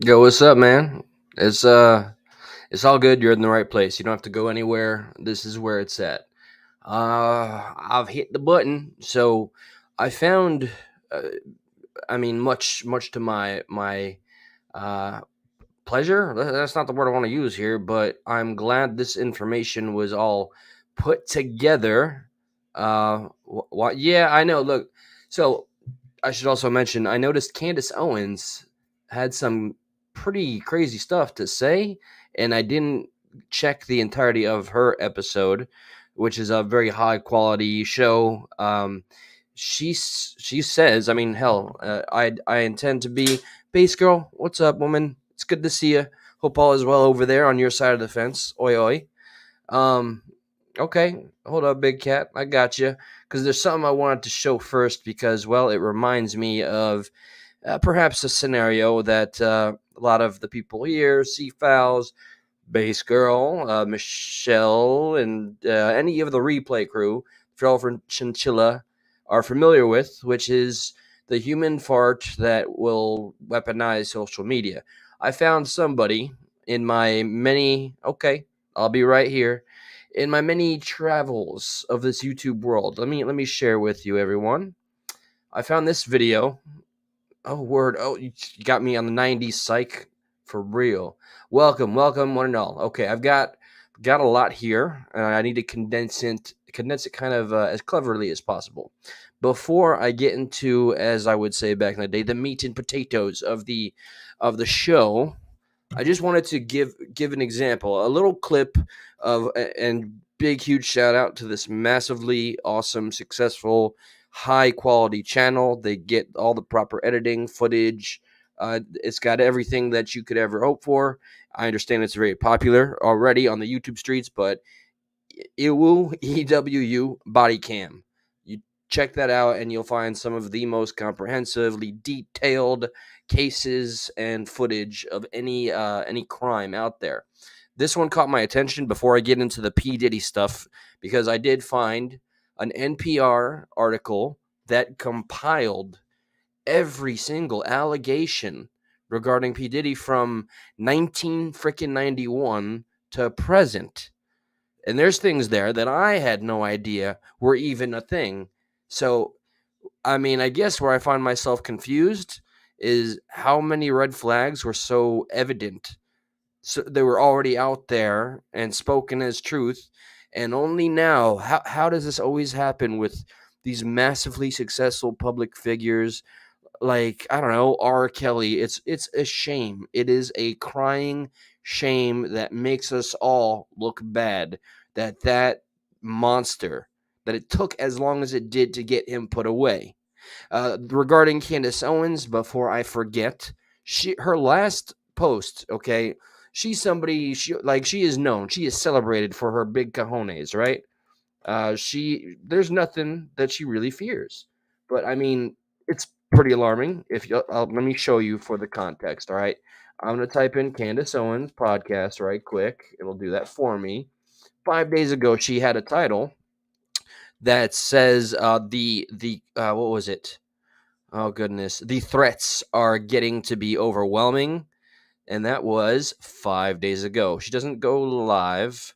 Yo, what's up, man? It's uh, it's all good. You're in the right place. You don't have to go anywhere. This is where it's at. I've hit the button, so I found. Uh, much to my uh pleasure. That's not the word I want to use here, but I'm glad this information was all put together. What? Yeah, I know. Look, so I should also mention I noticed Candace Owens had some pretty crazy stuff to say, and I didn't check the entirety of her episode, which is a very high quality show. She says, I mean, hell, I intend to be base girl. What's up, woman? It's good to see you. Hope all is well over there on your side of the fence. Oi oi. Um, okay, hold up, big cat. I got you. Because there's something I wanted to show first because, well, it reminds me of perhaps a scenario that a lot of the people here, Seafowls, Base Girl, Michelle, and any of the replay crew, Girlfriend Chinchilla, are familiar with, which is the human fart that will weaponize social media. I found somebody in my many, okay, I'll be right here, in my many travels of this YouTube world. Let me share with you, everyone. I found this video. Oh, word. Oh, you got me on the 90s psych for real. Welcome, one and all. Okay, I've got a lot here, and I need to condense it kind of as cleverly as possible. Before I get into, as I would say back in the day, the meat and potatoes of the show, I just wanted to give an example, a little clip of, and big huge shout out to this massively awesome, successful, high quality channel. They get all the proper editing, footage. It's got everything that you could ever hope for. I understand it's very popular already on the YouTube streets, but EWU Body Cam. You check that out, and you'll find some of the most comprehensively detailed cases and footage of any crime out there. This one caught my attention before I get into the P Diddy stuff because I did find an NPR article that compiled every single allegation regarding P Diddy from 19 freaking 91 to present. And there's things there that I had no idea were even a thing. So, I mean, I guess where I find myself confused is how many red flags were so evident. So they were already out there and spoken as truth. And only now, how does this always happen with these massively successful public figures like I don't know R. Kelly? It's a shame. It is a crying shame that makes us all look bad. That monster that it took as long as it did to get him put away. Regarding Candace Owens, before I forget, her last post, okay, she's somebody she is known, she is celebrated for her big cojones, right? She there's nothing that she really fears, but I mean it's pretty alarming. If you let me show you for the context, all right. I'm gonna type in Candace Owens podcast right quick. It'll do that for me. 5 days ago, she had a title that says the what was it? Oh goodness, the threats are getting to be overwhelming, and that was 5 days ago. She doesn't go live,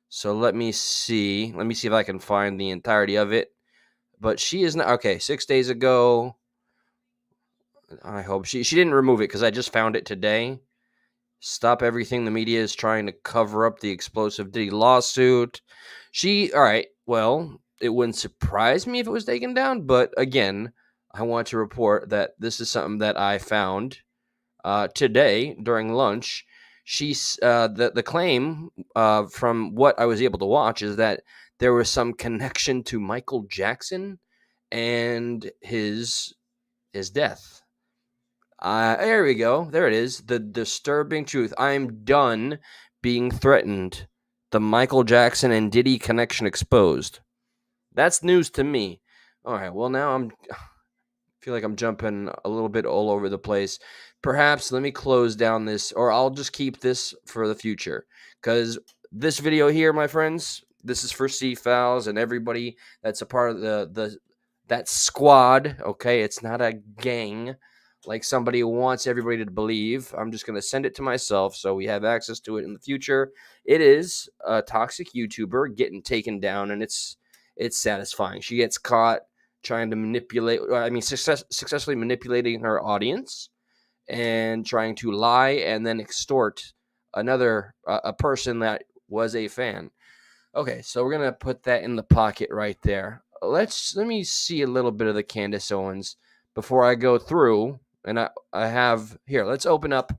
so let me see. Let me see if I can find the entirety of it. But she is not okay. 6 days ago. I hope she didn't remove it because I just found it today. Stop everything. The media is trying to cover up the explosive Diddy lawsuit. All right. Well, it wouldn't surprise me if it was taken down, but again, I want to report that this is something that I found today during lunch. The claim from what I was able to watch is that there was some connection to Michael Jackson and his death. There we go. There it is. The disturbing truth. I'm done being threatened. The Michael Jackson and Diddy connection exposed. That's news to me. All right. Well, now I'm feel like I'm jumping a little bit all over the place. Perhaps let me close down this, or I'll just keep this for the future. Because this video here, my friends, this is for C Fouls and everybody that's a part of that squad. Okay, it's not a gang. like somebody who wants everybody to believe. I'm just going to send it to myself so we have access to it in the future. It is a toxic YouTuber getting taken down, and it's satisfying. She gets caught trying to manipulate, I mean, successfully manipulating her audience and trying to lie and then extort another a person that was a fan. Okay, so we're gonna put that in the pocket right there. Let me see a little bit of the Candace Owens before I go through, and I have here. Let's open up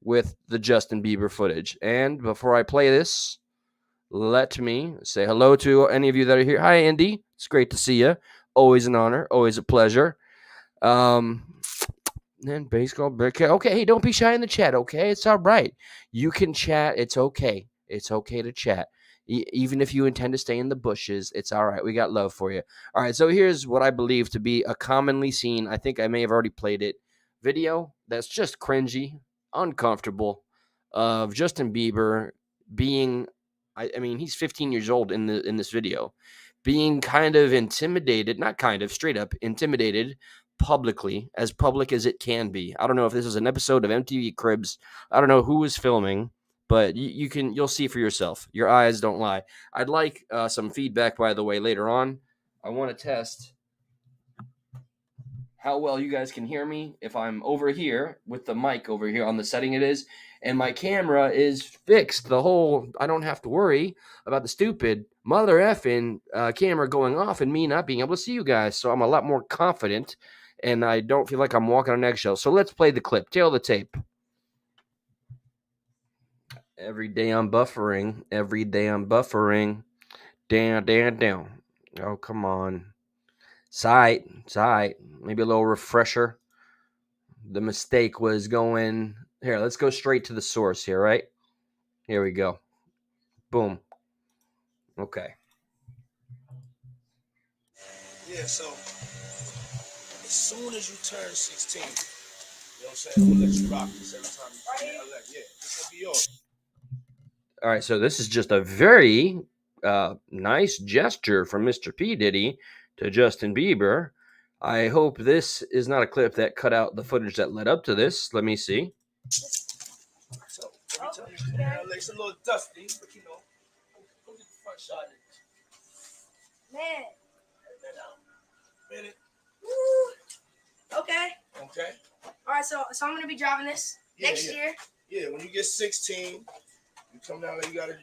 with the Justin Bieber footage, and before I play this, let me say hello to any of you that are here. Hi, Andy. It's great to see you. Always an honor. Always a pleasure. Um, and baseball. Okay, hey, don't be shy in the chat. Okay, it's all right. You can chat. It's okay. It's okay to chat. Even if you intend to stay in the bushes, it's all right. We got love for you. All right, so here's what I believe to be a commonly seen, I think I may have already played it, video that's just cringy, uncomfortable, of Justin Bieber being, I mean, he's 15 years old in this video, being kind of intimidated, not kind of, straight up intimidated publicly, as public as it can be. I don't know if this is an episode of MTV Cribs. I don't know who was filming, but you'll see for yourself. Your eyes don't lie. I'd like some feedback, by the way, later on. I want to test how well you guys can hear me if I'm over here with the mic over here on the setting it is, and my camera is fixed. I don't have to worry about the stupid mother effing camera going off and me not being able to see you guys. So I'm a lot more confident, and I don't feel like I'm walking on eggshells. So let's play the clip. Tail the tape. Every day I'm buffering. Every day I'm buffering. Down. Oh, come on. Sight. Maybe a little refresher. The mistake was going here. Let's go straight to the source here, right? Here we go. Boom. Okay. Yeah, so as soon as you turn 16, you know what I'm saying? I'm gonna let you rock this every time you come elect. Yeah, this will be yours. All right, so this is just a very nice gesture from Mr. P. Diddy to Justin Bieber. I hope this is not a clip that cut out the footage that led up to this. Let me see. So every time you come in LA, it's a little dusty, but you know, go get the front shot. Man. Minute. Woo. Okay. Okay. All right, so I'm gonna be driving this next year. Yeah, when you get 16, you come down there, you gotta,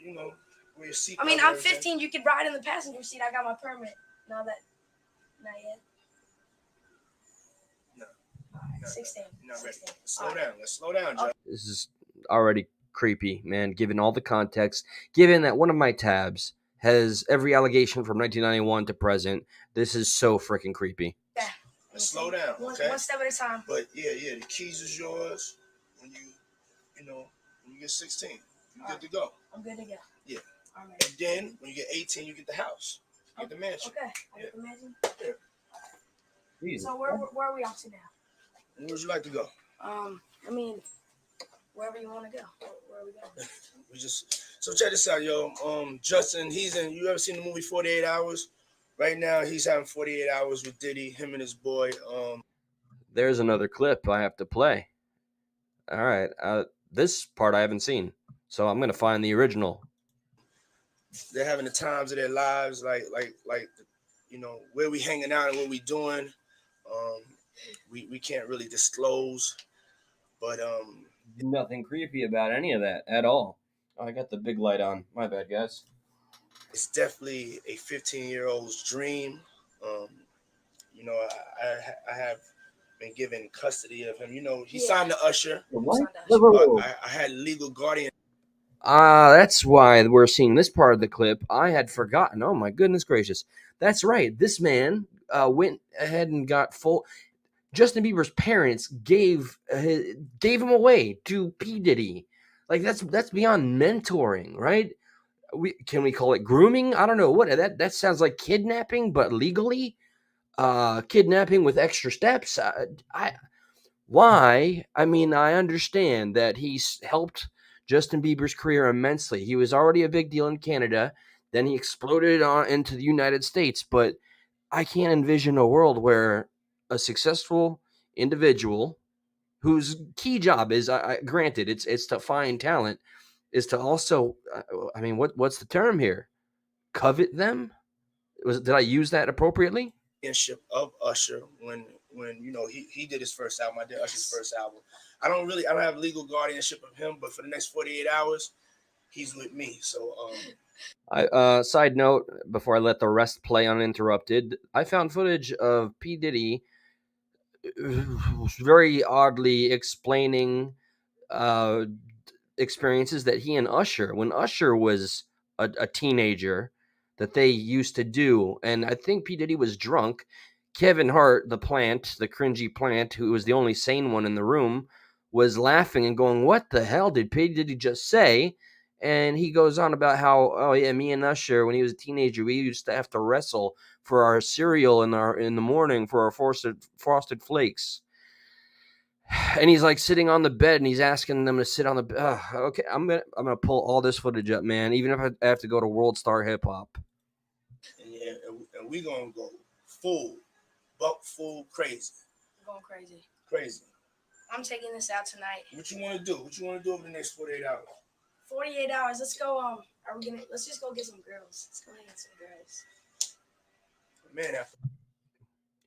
wear your seat. I mean, I'm 15. You could ride in the passenger seat. I got my permit. Not yet. No. All right, 16. Not ready. Let's slow down, Joe. This is already creepy, man, given all the context, given that one of my tabs has every allegation from 1991 to present. This is so freaking creepy. Yeah. Let's slow down, okay? One step at a time. But yeah, the keys is yours when when you get 16. You're good to go. I'm good to go. Yeah. All right. And then when you get 18, you get the house. You get the mansion. Okay. I get the mansion. Yeah. Jesus. So where are we off to now? Where would you like to go? I mean, wherever you want to go. Where are we going? So check this out, yo. Justin, you ever seen the movie 48 Hours? Right now, he's having 48 hours with Diddy, him and his boy. There's another clip I have to play. All right. This part I haven't seen, so I'm going to find the original. They're having the times of their lives, like where we hanging out and what we doing. We can't really disclose, but nothing creepy about any of that at all. Oh, I got the big light on. My bad, guys. It's definitely a 15-year-old's dream. I have been given custody of him. He signed the Usher. What? I had legal guardian. That's why we're seeing this part of the clip. I had forgotten. Oh my goodness gracious. That's right. This man went ahead and got full. Justin Bieber's parents gave him away to P. Diddy. Like that's beyond mentoring, right? Can we call it grooming? I don't know what that sounds like. Kidnapping, but legally. Kidnapping with extra steps. Why? I mean, I understand that he's helped Justin Bieber's career immensely. He was already a big deal in Canada. Then he exploded into the United States. But I can't envision a world where a successful individual whose key job is, granted, it's to find talent, is to also, I mean, what's the term here? Covet them? Did I use that appropriately? Of Usher when he did his first album. I did Usher's first album. I don't have legal guardianship of him, but for the next 48 hours, he's with me. So Side note, before I let the rest play uninterrupted, I found footage of P. Diddy very oddly explaining uh, experiences that he and Usher, when Usher was a teenager, that they used to do. And I think P. Diddy was drunk. Kevin Hart, the cringy plant, who was the only sane one in the room, was laughing and going, "What the hell did P. Diddy just say?" And he goes on about how, oh yeah, me and Usher, when he was a teenager, we used to have to wrestle for our cereal in the morning for our frosted flakes. And he's like sitting on the bed, and he's asking them to sit on the bed. Okay, I'm gonna pull all this footage up, man. Even if I have to go to World Star Hip Hop. and we gonna go full crazy. Going crazy. Crazy. I'm taking this out tonight. What you want to do? What you want to do over the next 48 hours? 48 hours. Let's go. Let's just go get some girls. Let's go get some girls. Man,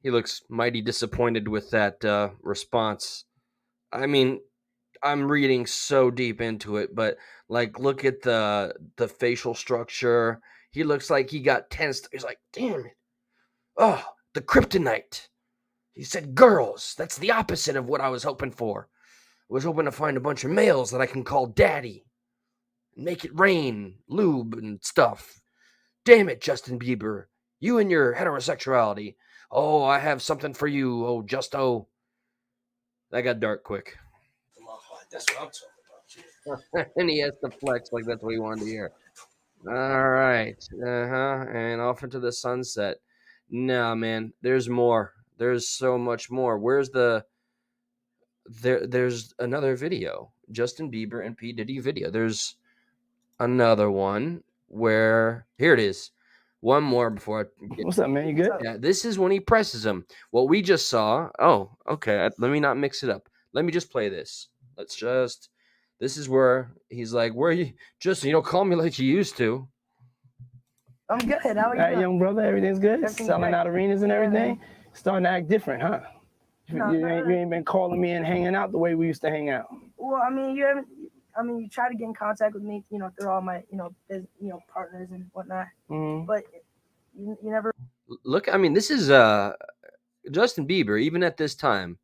he looks mighty disappointed with that response. I mean, I'm reading so deep into it, but like, look at the facial structure. He looks like he got tensed. He's like, damn it. Oh, the kryptonite. He said girls. That's the opposite of what I was hoping for. I was hoping to find a bunch of males that I can call daddy. Make it rain, lube, and stuff. Damn it, Justin Bieber. You and your heterosexuality. Oh, I have something for you, oh, Justo. That got dark quick. my heart. That's what I'm talking about. And he has to flex like that's what he wanted to hear. All right. And off into the sunset. Nah, man, there's more. There's so much more. Where's there's another video. Justin Bieber and P. Diddy video. There's another one where, here it is. One more before I get. What's up, man? You good? Yeah, this is when he presses him. What we just saw. Oh, okay. Let me not mix it up. Let me just play this. This is where he's like, "Where are you, Justin? Call me like you used to." I'm good. How are you? All right, young brother, everything's good. Selling out arenas and everything. Starting to act different, huh? No, you ain't been calling me and hanging out the way we used to hang out. Well, I mean, you try to get in contact with me, through all my, partners and whatnot. Mm-hmm. But you never. Look, I mean, this is Justin Bieber. Even at this time,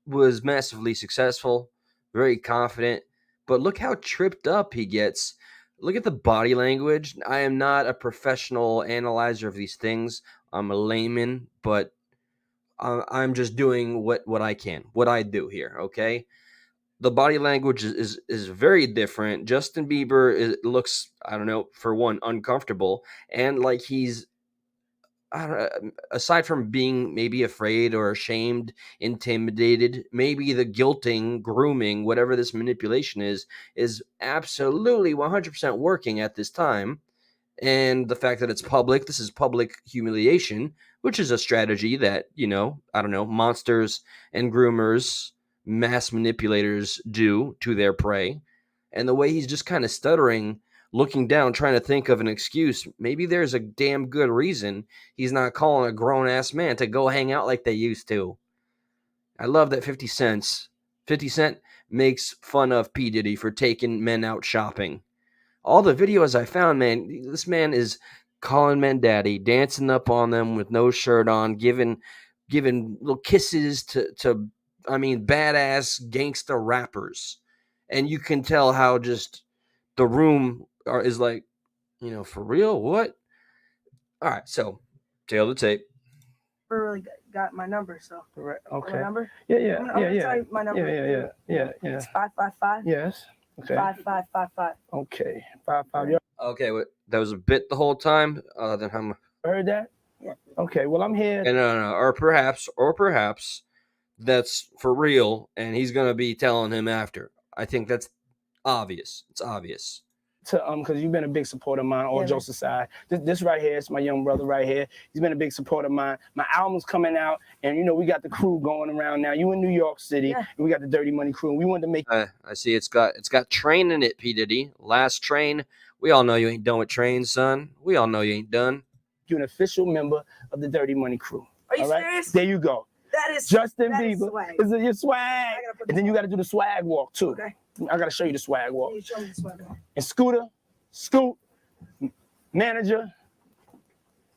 was massively successful, very confident. But look how tripped up he gets. Look at the body language. I am not a professional analyzer of these things. I'm a layman, but I'm just doing what I can, what I do here. Okay, the body language is very different. Justin Bieber looks, I don't know, for one, uncomfortable, and like he's, I don't know, aside from being maybe afraid or ashamed, intimidated, maybe the guilting, grooming, whatever this manipulation is absolutely 100% working at this time. And the fact that it's public, this is public humiliation, which is a strategy that, I don't know, monsters and groomers, mass manipulators do to their prey. And the way he's just kind of stuttering, looking down, trying to think of an excuse. Maybe there's a damn good reason he's not calling a grown-ass man to go hang out like they used to. I love that 50 Cent makes fun of P. Diddy for taking men out shopping. All the videos I found, man, this man is calling men daddy, dancing up on them with no shirt on, giving little kisses to badass gangsta rappers. And you can tell how just the room is like, for real? What? All right, so tail the tape. Really got my number, so. Okay. My number? Yeah. I'm gonna tell you my number. Yeah. It's 555. Yes. Okay. 5555. Okay. 55. Okay, that was a bit the whole time. Then I'm heard that. Yeah. Okay. Well, I'm here. No. Or perhaps that's for real, and he's gonna be telling him after. I think that's obvious. It's obvious. because you've been a big supporter of mine, all Yeah, jokes aside. This right here is my young brother right here. He's been a big supporter of mine. My album's coming out, and you know we got the crew going around now. You in New York City, Yeah. and we got the Dirty Money crew. And we wanted to make I see it's got train in it, P Diddy. Last Train. We all know you ain't done with Train, son. We all know you ain't done. you an official member of the Dirty Money crew. Are you all right? serious? There you go. That is Justin that is Bieber. swag. Is it your swag? I gotta put And then this you on. got to do the swag walk too. Okay. I got to show you the swag walk. You show me the swag walk. And Scooter, Scoot, manager,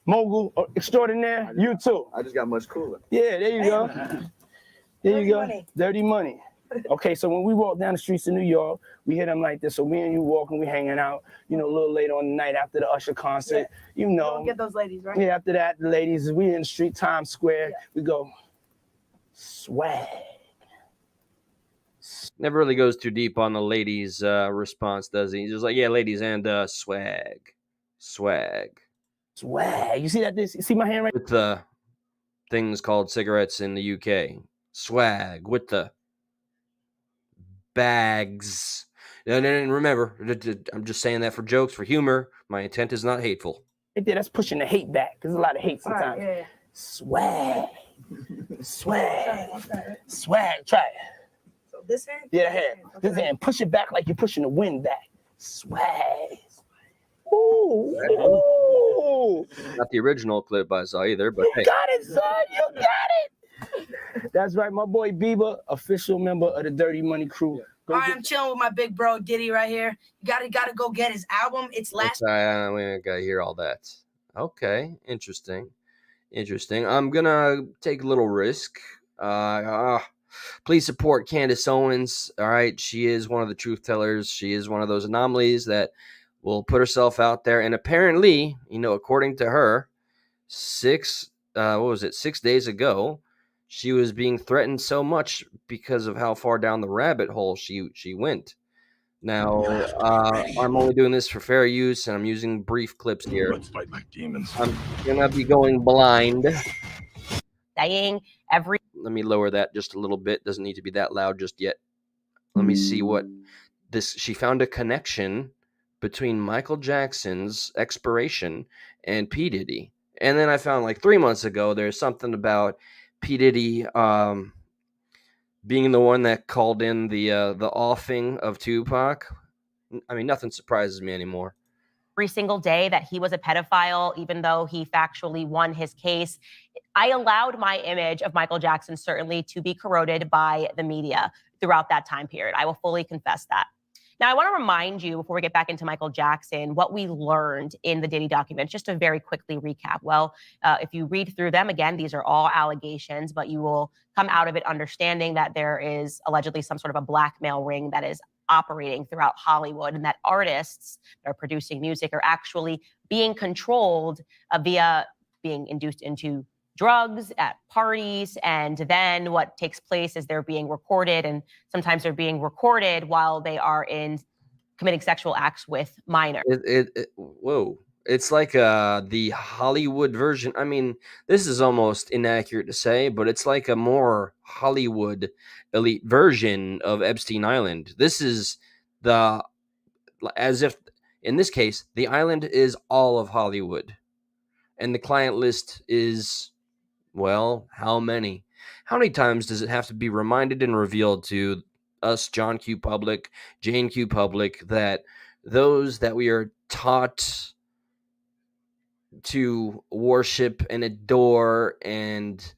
mogul extraordinaire, you too. I just got much cooler. Yeah, there you go. There Dirty you go. Money. Dirty Money. Okay, so when we walk down the streets of New York, we hit them like this. So me and you walking, we hanging out, you know, a little later on the night after the Usher concert. You You know, don't get those ladies, right? yeah, after that, the ladies, we in the street, Times Square, Yeah. we go, swag. Never really goes too deep on the ladies' response, does he? He's just like, yeah, ladies and swag. Swag. You see that? You see my hand right? With the things called cigarettes in the UK. Swag with the bags. And remember, I'm just saying that for jokes, for humor. My intent is not hateful. Right there, that's pushing the hate back. There's a lot of hate All right, sometimes. yeah. Swag. Swag. Okay. Swag. Try it. So this hand? Yeah, hand. Okay. This hand. Push it back like you're pushing the wind back. Swag. Ooh. Not the original clip I saw either, but You hey. got it, son. You got it. That's right. My boy Bieber, official member of the Dirty Money crew. Go All right, get- I'm chilling with my big bro Diddy right here. You gotta go get his album. It's last. We ain't gotta hear all that. Okay, interesting. I'm gonna take a little risk. Please support Candace Owens. All right, she is one of the truth tellers. She is one of those anomalies that will put herself out there. And apparently, you know, according to her, 6 days ago, she was being threatened so much because of how far down the rabbit hole she went. Now, I'm only doing this for fair use, and I'm using brief clips here. Let's fight like demons. I'm gonna be going blind. Saying every Let me lower that just a little bit. Doesn't need to be that loud just yet. Let me see what this. She found a connection between Michael Jackson's expiration and P. Diddy. And then I found like 3 months ago, there's something about P. Diddy being the one that called in the offing of Tupac. I mean, nothing surprises me anymore. single day that he was a pedophile, even though he factually won his case. I allowed my image of Michael Jackson certainly to be corroded by the media throughout that time period. I will fully confess that. Now, I want to remind you, before we get back into Michael Jackson, what we learned in the Diddy documents, just to very quickly recap. Well, if you read through them, again, these are all allegations, but you will come out of it understanding that there is allegedly some sort of a blackmail ring that is operating throughout Hollywood, and that artists that are producing music are actually being controlled via being induced into drugs at parties. And then what takes place is they're being recorded, and sometimes they're being recorded while they are in committing sexual acts with minors. Whoa. It's like the Hollywood version. I mean, this is almost inaccurate to say, but it's like a more Hollywood elite version of Epstein Island. This is as if, in this case, the island is all of Hollywood. And the client list is, well, how many? How many times does it have to be reminded and revealed to us, John Q. Public, Jane Q. Public, that those that we are taught to worship and adore and,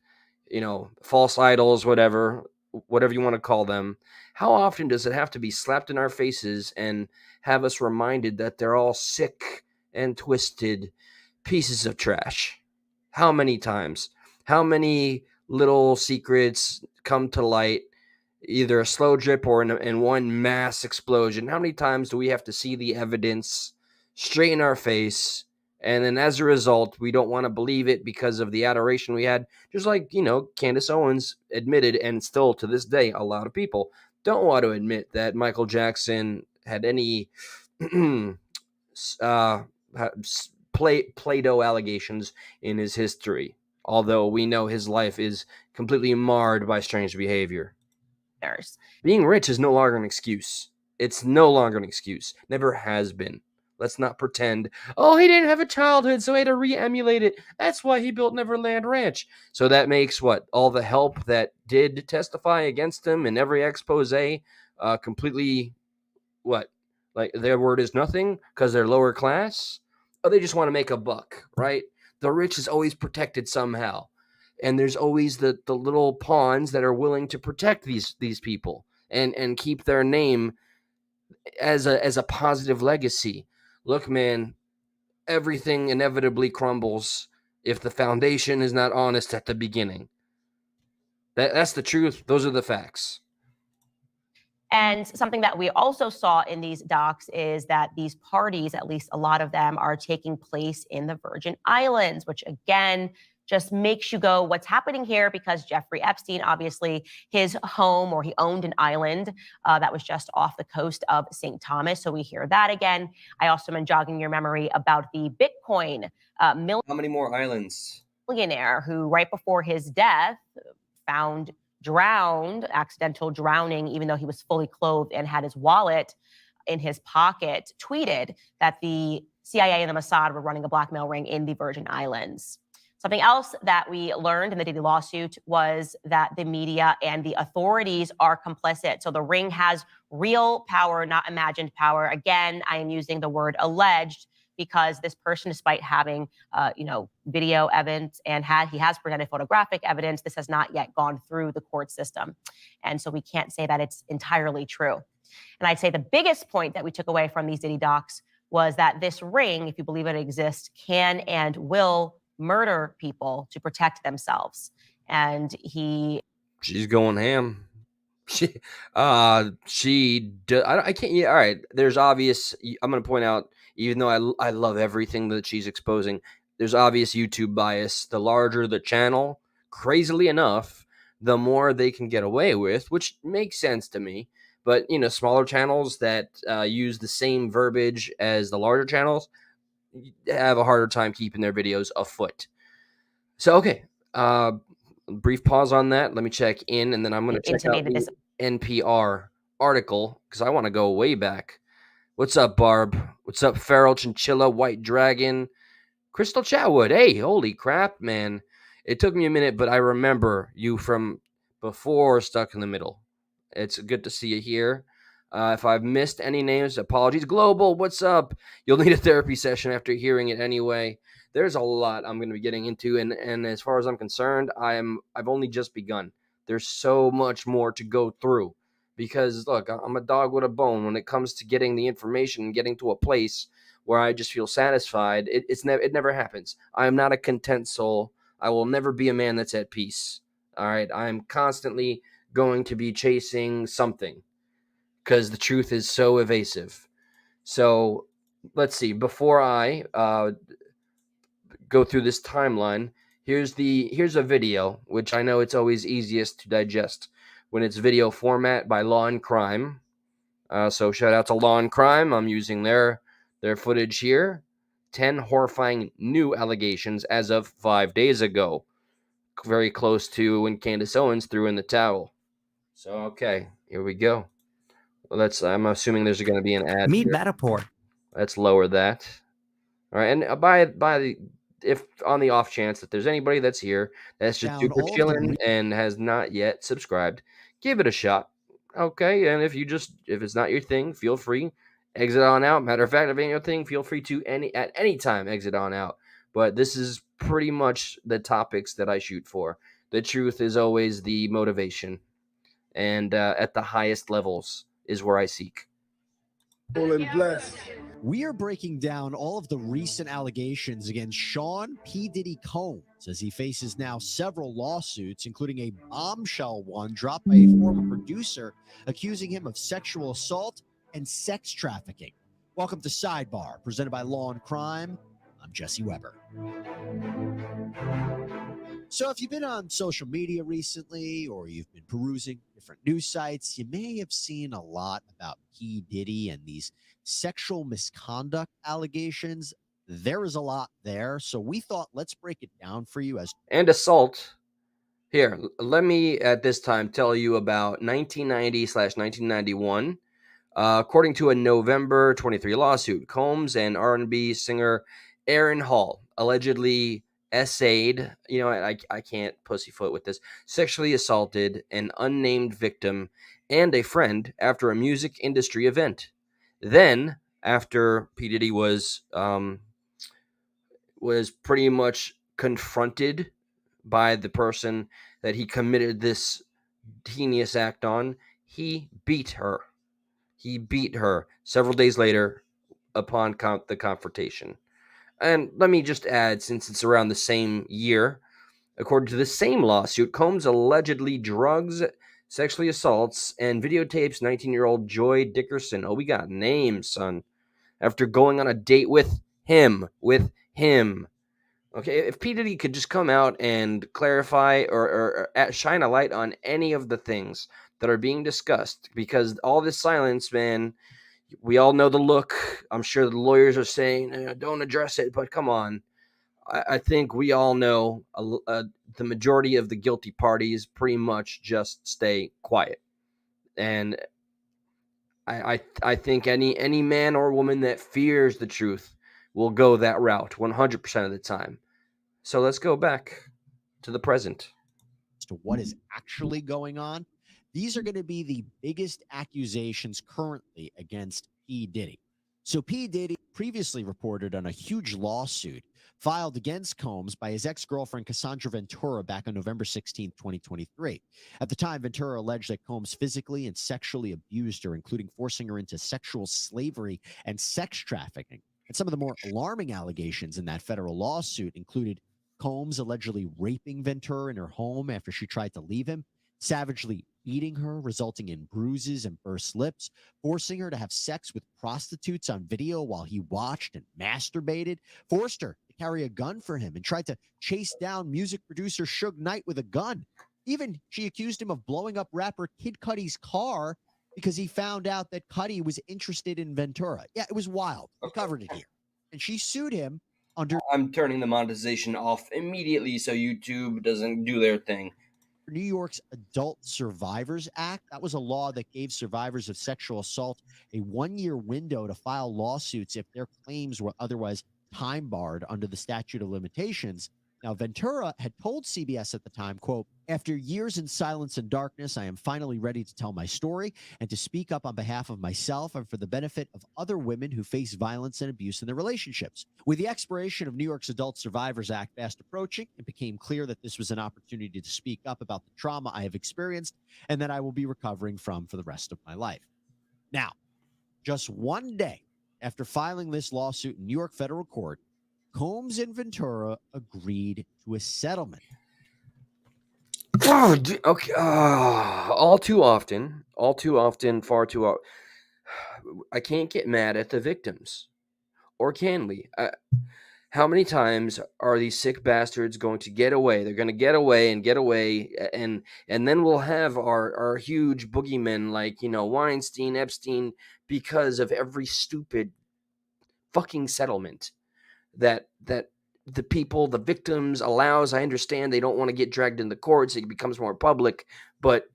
you know, false idols, whatever you want to call them, how often does it have to be slapped in our faces and have us reminded that they're all sick and twisted pieces of trash? How many times? How many little secrets come to light, either a slow drip or in one mass explosion? How many times do we have to see the evidence straight in our face? And then as a result, we don't want to believe it because of the adoration we had. Just like, you know, Candace Owens admitted, and still to this day, a lot of people don't want to admit that Michael Jackson had any Play-Doh allegations in his history. Although we know his life is completely marred by strange behavior. Being rich is no longer an excuse. It's no longer an excuse. Never has been. Let's not pretend, oh, he didn't have a childhood, so he had to re-emulate it. That's why he built Neverland Ranch. So that makes what? All the help that did testify against him in every expose completely what? Like their word is nothing because they're lower class? Or they just want to make a buck, right? The rich is always protected somehow. And there's always the little pawns that are willing to protect these people and keep their name as a positive legacy. Look, man, everything inevitably crumbles if the foundation is not honest at the beginning. That's the truth. Those are the facts. And something that we also saw in these docs is that these parties, at least a lot of them, are taking place in the Virgin Islands, which again just makes you go, what's happening here? Because Jeffrey Epstein, obviously, his home, or he owned an island that was just off the coast of St. Thomas. So we hear that again. I also am jogging your memory about the Bitcoin How many more islands? millionaire who, right before his death, found accidental drowning, even though he was fully clothed and had his wallet in his pocket, tweeted that the CIA and the Mossad were running a blackmail ring in the Virgin Islands. Something else that we learned in the Diddy lawsuit was that the media and the authorities are complicit. So the ring has real power, not imagined power. Again, I am using the word alleged because this person, despite having, video evidence and he has presented photographic evidence, this has not yet gone through the court system. And so we can't say that it's entirely true. And I'd say the biggest point that we took away from these Diddy docs was that this ring, if you believe it exists, can and will murder people to protect themselves. And she's going ham. I can't. Yeah, all right. There's obvious. I'm going to point out, even though I love everything that she's exposing, there's obvious YouTube bias. The larger the channel, crazily enough, the more they can get away with, which makes sense to me. But smaller channels that use the same verbiage as the larger channels have a harder time keeping their videos afoot. So okay. Brief pause on that. Let me check in, and then I'm going to check out the NPR article because I want to go way back. What's up, Barb? What's up, Feral Chinchilla, White Dragon, Crystal Chatwood? Hey, holy crap, man. It took me a minute, but I remember you from before Stuck in the Middle. It's good to see you here. If I've missed any names, apologies. Global, what's up? You'll need a therapy session after hearing it anyway. There's a lot I'm going to be getting into, and as far as I'm concerned, I've only just begun. There's so much more to go through because look, I'm a dog with a bone when it comes to getting the information and getting to a place where I just feel satisfied. It never happens. I am not a content soul. I will never be a man that's at peace. All right, I am constantly going to be chasing something because the truth is so evasive. So let's see. Before I go through this timeline, here's a video, which I know it's always easiest to digest when it's video format by Law and Crime. So shout out to Law and Crime. I'm using their footage here. 10 horrifying new allegations as of 5 days ago. Very close to when Candace Owens threw in the towel. So okay, here we go. Well, I'm assuming there's going to be an ad. Meet here. Matterport. Let's lower that. All right, and if on the off chance that there's anybody that's here that's just super chilling and has not yet subscribed, give it a shot. Okay, and if it's not your thing, feel free, exit on out. Matter of fact, if it ain't your thing, feel free to at any time exit on out. But this is pretty much the topics that I shoot for. The truth is always the motivation, and at the highest levels is where I seek. We are breaking down all of the recent allegations against Sean P. Diddy Combs as he faces now several lawsuits, including a bombshell one dropped by a former producer accusing him of sexual assault and sex trafficking. Welcome to Sidebar, presented by Law and Crime. I'm Jesse Weber. So if you've been on social media recently or you've been perusing different news sites, you may have seen a lot about P. Diddy and these sexual misconduct allegations. There is a lot there. So we thought, let's break it down for you and assault. Here, let me at this time tell you about 1990/1991. According to a November 23 lawsuit, Combs and R&B singer Aaron Hall allegedly essayed, I can't pussyfoot with this, sexually assaulted an unnamed victim and a friend after a music industry event. Then, after P. Diddy was pretty much confronted by the person that he committed this heinous act on, he beat her. He beat her several days later upon the confrontation. And let me just add, since it's around the same year, according to the same lawsuit, Combs allegedly drugs, sexually assaults, and videotapes 19-year-old Joy Dickerson. Oh, we got names, son. After going on a date with him. Okay, if P. Diddy could just come out and clarify or shine a light on any of the things that are being discussed, because all this silence, man, we all know the look. I'm sure the lawyers are saying, don't address it, but come on. I think we all know the majority of the guilty parties pretty much just stay quiet. And I think any man or woman that fears the truth will go that route 100% of the time. So let's go back to the present. As to what is actually going on, these are going to be the biggest accusations currently against P. Diddy. So P. Diddy previously reported on a huge lawsuit filed against Combs by his ex-girlfriend Cassandra Ventura back on November 16, 2023. At the time, Ventura alleged that Combs physically and sexually abused her, including forcing her into sexual slavery and sex trafficking. And some of the more alarming allegations in that federal lawsuit included Combs allegedly raping Ventura in her home after she tried to leave him, savagely beating her, resulting in bruises and burst lips, forcing her to have sex with prostitutes on video while he watched and masturbated, forced her to carry a gun for him, and tried to chase down music producer Suge Knight with a gun. Even she accused him of blowing up rapper Kid Cudi's car because he found out that Cudi was interested in Ventura. Yeah, it was wild. We covered it here. And she sued him under I'm turning the monetization off immediately so YouTube doesn't do their thing. New York's Adult Survivors Act. That was a law that gave survivors of sexual assault a 1-year window to file lawsuits if their claims were otherwise time barred under the statute of limitations. Now, Ventura had told CBS at the time, quote, "After years in silence and darkness, I am finally ready to tell my story and to speak up on behalf of myself and for the benefit of other women who face violence and abuse in their relationships." With the expiration of New York's Adult Survivors Act fast approaching, it became clear that this was an opportunity to speak up about the trauma I have experienced and that I will be recovering from for the rest of my life. Now, just one day after filing this lawsuit in New York federal court, Combs and Ventura agreed to a settlement. Okay. All too often, far too often, I can't get mad at the victims. Or can we? How many times are these sick bastards going to get away? They're going to get away, and then we'll have our huge boogeymen like, Weinstein, Epstein, because of every stupid fucking settlement that the victims allows. I understand they don't want to get dragged in the courts. It becomes more public, but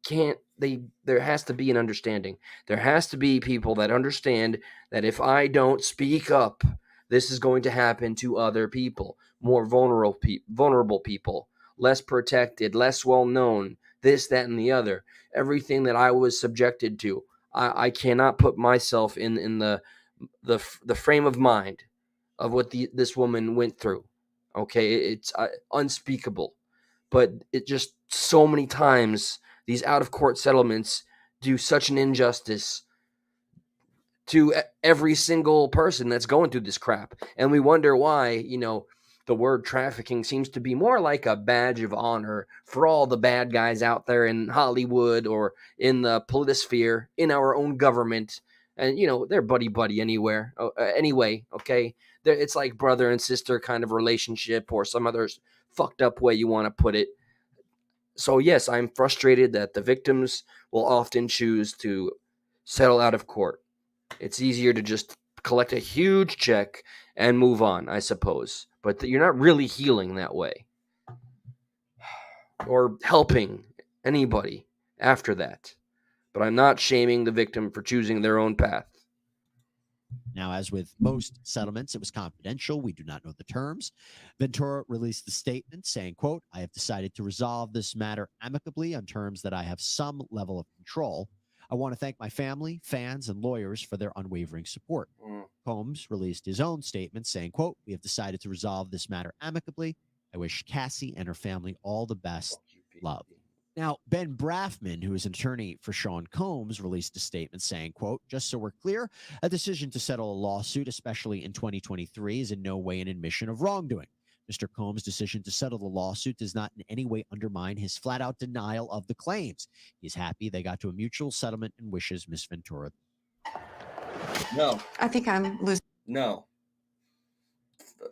there has to be an understanding. There has to be people that understand that if I don't speak up, this is going to happen to other people, more vulnerable people, less protected, less well known, this, that, and the other. Everything that I was subjected to, I cannot put myself in the frame of mind of what this woman went through. Okay, it's unspeakable, but it just so many times these out of court settlements do such an injustice to every single person that's going through this crap, and we wonder why the word trafficking seems to be more like a badge of honor for all the bad guys out there in Hollywood or in the politisphere, in our own government. And they're buddy anywhere anyway. Okay, it's like brother and sister kind of relationship, or some other fucked up way you want to put it. So yes, I'm frustrated that the victims will often choose to settle out of court. It's easier to just collect a huge check and move on, I suppose. But you're not really healing that way or helping anybody after that. but I'm not shaming the victim for choosing their own path. Now, as with most settlements, it was confidential. We do not know the terms. Ventura released a statement saying, quote, "I have decided to resolve this matter amicably on terms that I have some level of control. I want to thank my family, fans, and lawyers for their unwavering support." Combs released his own statement saying, quote, "We have decided to resolve this matter amicably. I wish Cassie and her family all the best. Love." Now, Ben Brafman, who is an attorney for Sean Combs, released a statement saying, quote, "Just so we're clear, a decision to settle a lawsuit, especially in 2023, is in no way an admission of wrongdoing. Mr. Combs' decision to settle the lawsuit does not in any way undermine his flat-out denial of the claims. He is happy they got to a mutual settlement and wishes Miss Ventura." No. I think I'm losing. No.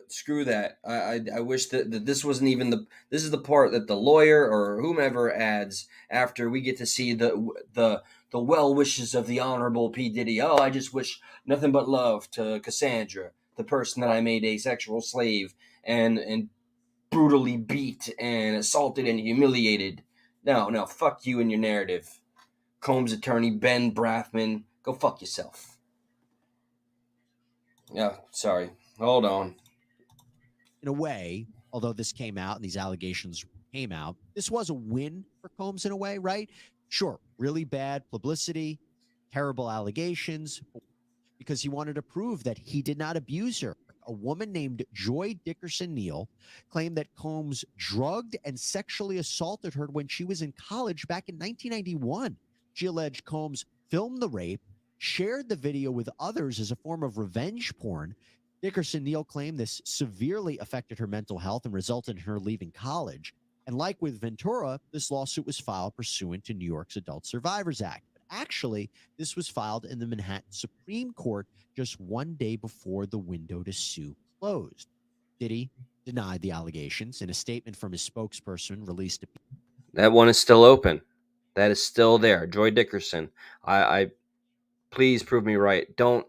Screw that. I wish that this wasn't even this is the part that the lawyer or whomever adds after we get to see the well wishes of the Honorable P. Diddy. Oh, I just wish nothing but love to Cassandra, the person that I made a sexual slave and brutally beat and assaulted and humiliated. No, fuck you and your narrative. Combs attorney Ben Brafman, go fuck yourself. Yeah, sorry. Hold on. In a way, although this came out and these allegations came out, this was a win for Combs in a way, right? Sure, really bad publicity, terrible allegations, because he wanted to prove that he did not abuse her. A woman named Joy Dickerson Neal claimed that Combs drugged and sexually assaulted her when she was in college back in 1991. She alleged Combs filmed the rape, shared the video with others as a form of revenge porn. Dickerson Neal claimed this severely affected her mental health and resulted in her leaving college. And like with Ventura, this lawsuit was filed pursuant to New York's Adult Survivors Act. But actually, this was filed in the Manhattan Supreme Court just one day before the window to sue closed. Diddy denied the allegations. In a statement from his spokesperson released to that one is still open. That is still there. Joy Dickerson. I please prove me right. Don't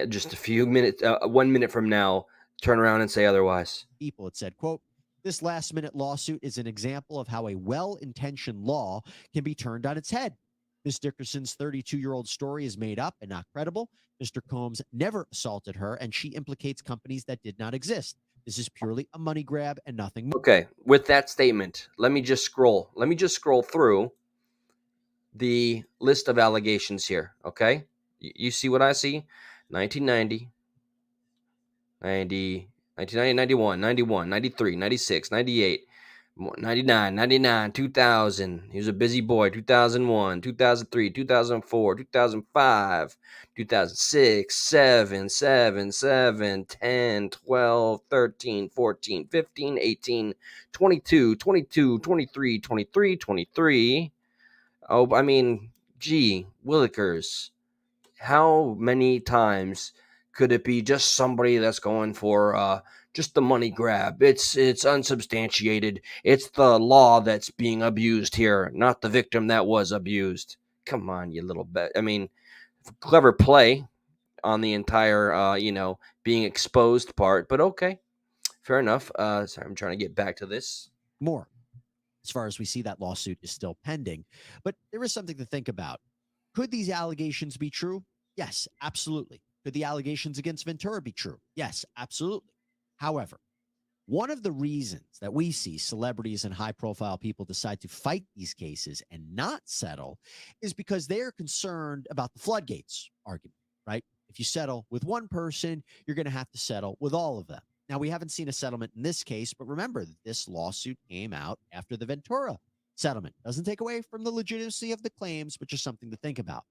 just a few minutes, 1 minute from now, turn around and say otherwise. People, it said, quote, "This last-minute lawsuit is an example of how a well-intentioned law can be turned on its head. Ms. Dickerson's 32-year-old story is made up and not credible. Mr. Combs never assaulted her, and she implicates companies that did not exist. This is purely a money grab and nothing more." Okay, with that statement, let me just scroll through the list of allegations here, okay? You see what I see? 1990, 90, 1990, 91, 91, 93, 96, 98, 99, 99, 2000. He was a busy boy. 2001, 2003, 2004, 2005, 2006, 7, 7, 7, 10, 12, 13, 14, 15, 18, 22, 22, 23, 23, 23. Oh, I mean, gee, Willikers, how many times could it be just somebody that's going for just the money grab? It's unsubstantiated. It's the law that's being abused here, not the victim that was abused. Come on, you little bit. I mean, clever play on the entire being exposed part, but okay, fair enough. Sorry, I'm trying to get back to this. More. As far as we see, that lawsuit is still pending. But there is something to think about. Could these allegations be true? Yes, absolutely. Could the allegations against Ventura be true? Yes, absolutely. However, one of the reasons that we see celebrities and high-profile people decide to fight these cases and not settle is because they are concerned about the floodgates argument, right? If you settle with one person, you're going to have to settle with all of them. Now, we haven't seen a settlement in this case, but remember, this lawsuit came out after the Ventura settlement. Doesn't take away from the legitimacy of the claims, but just something to think about.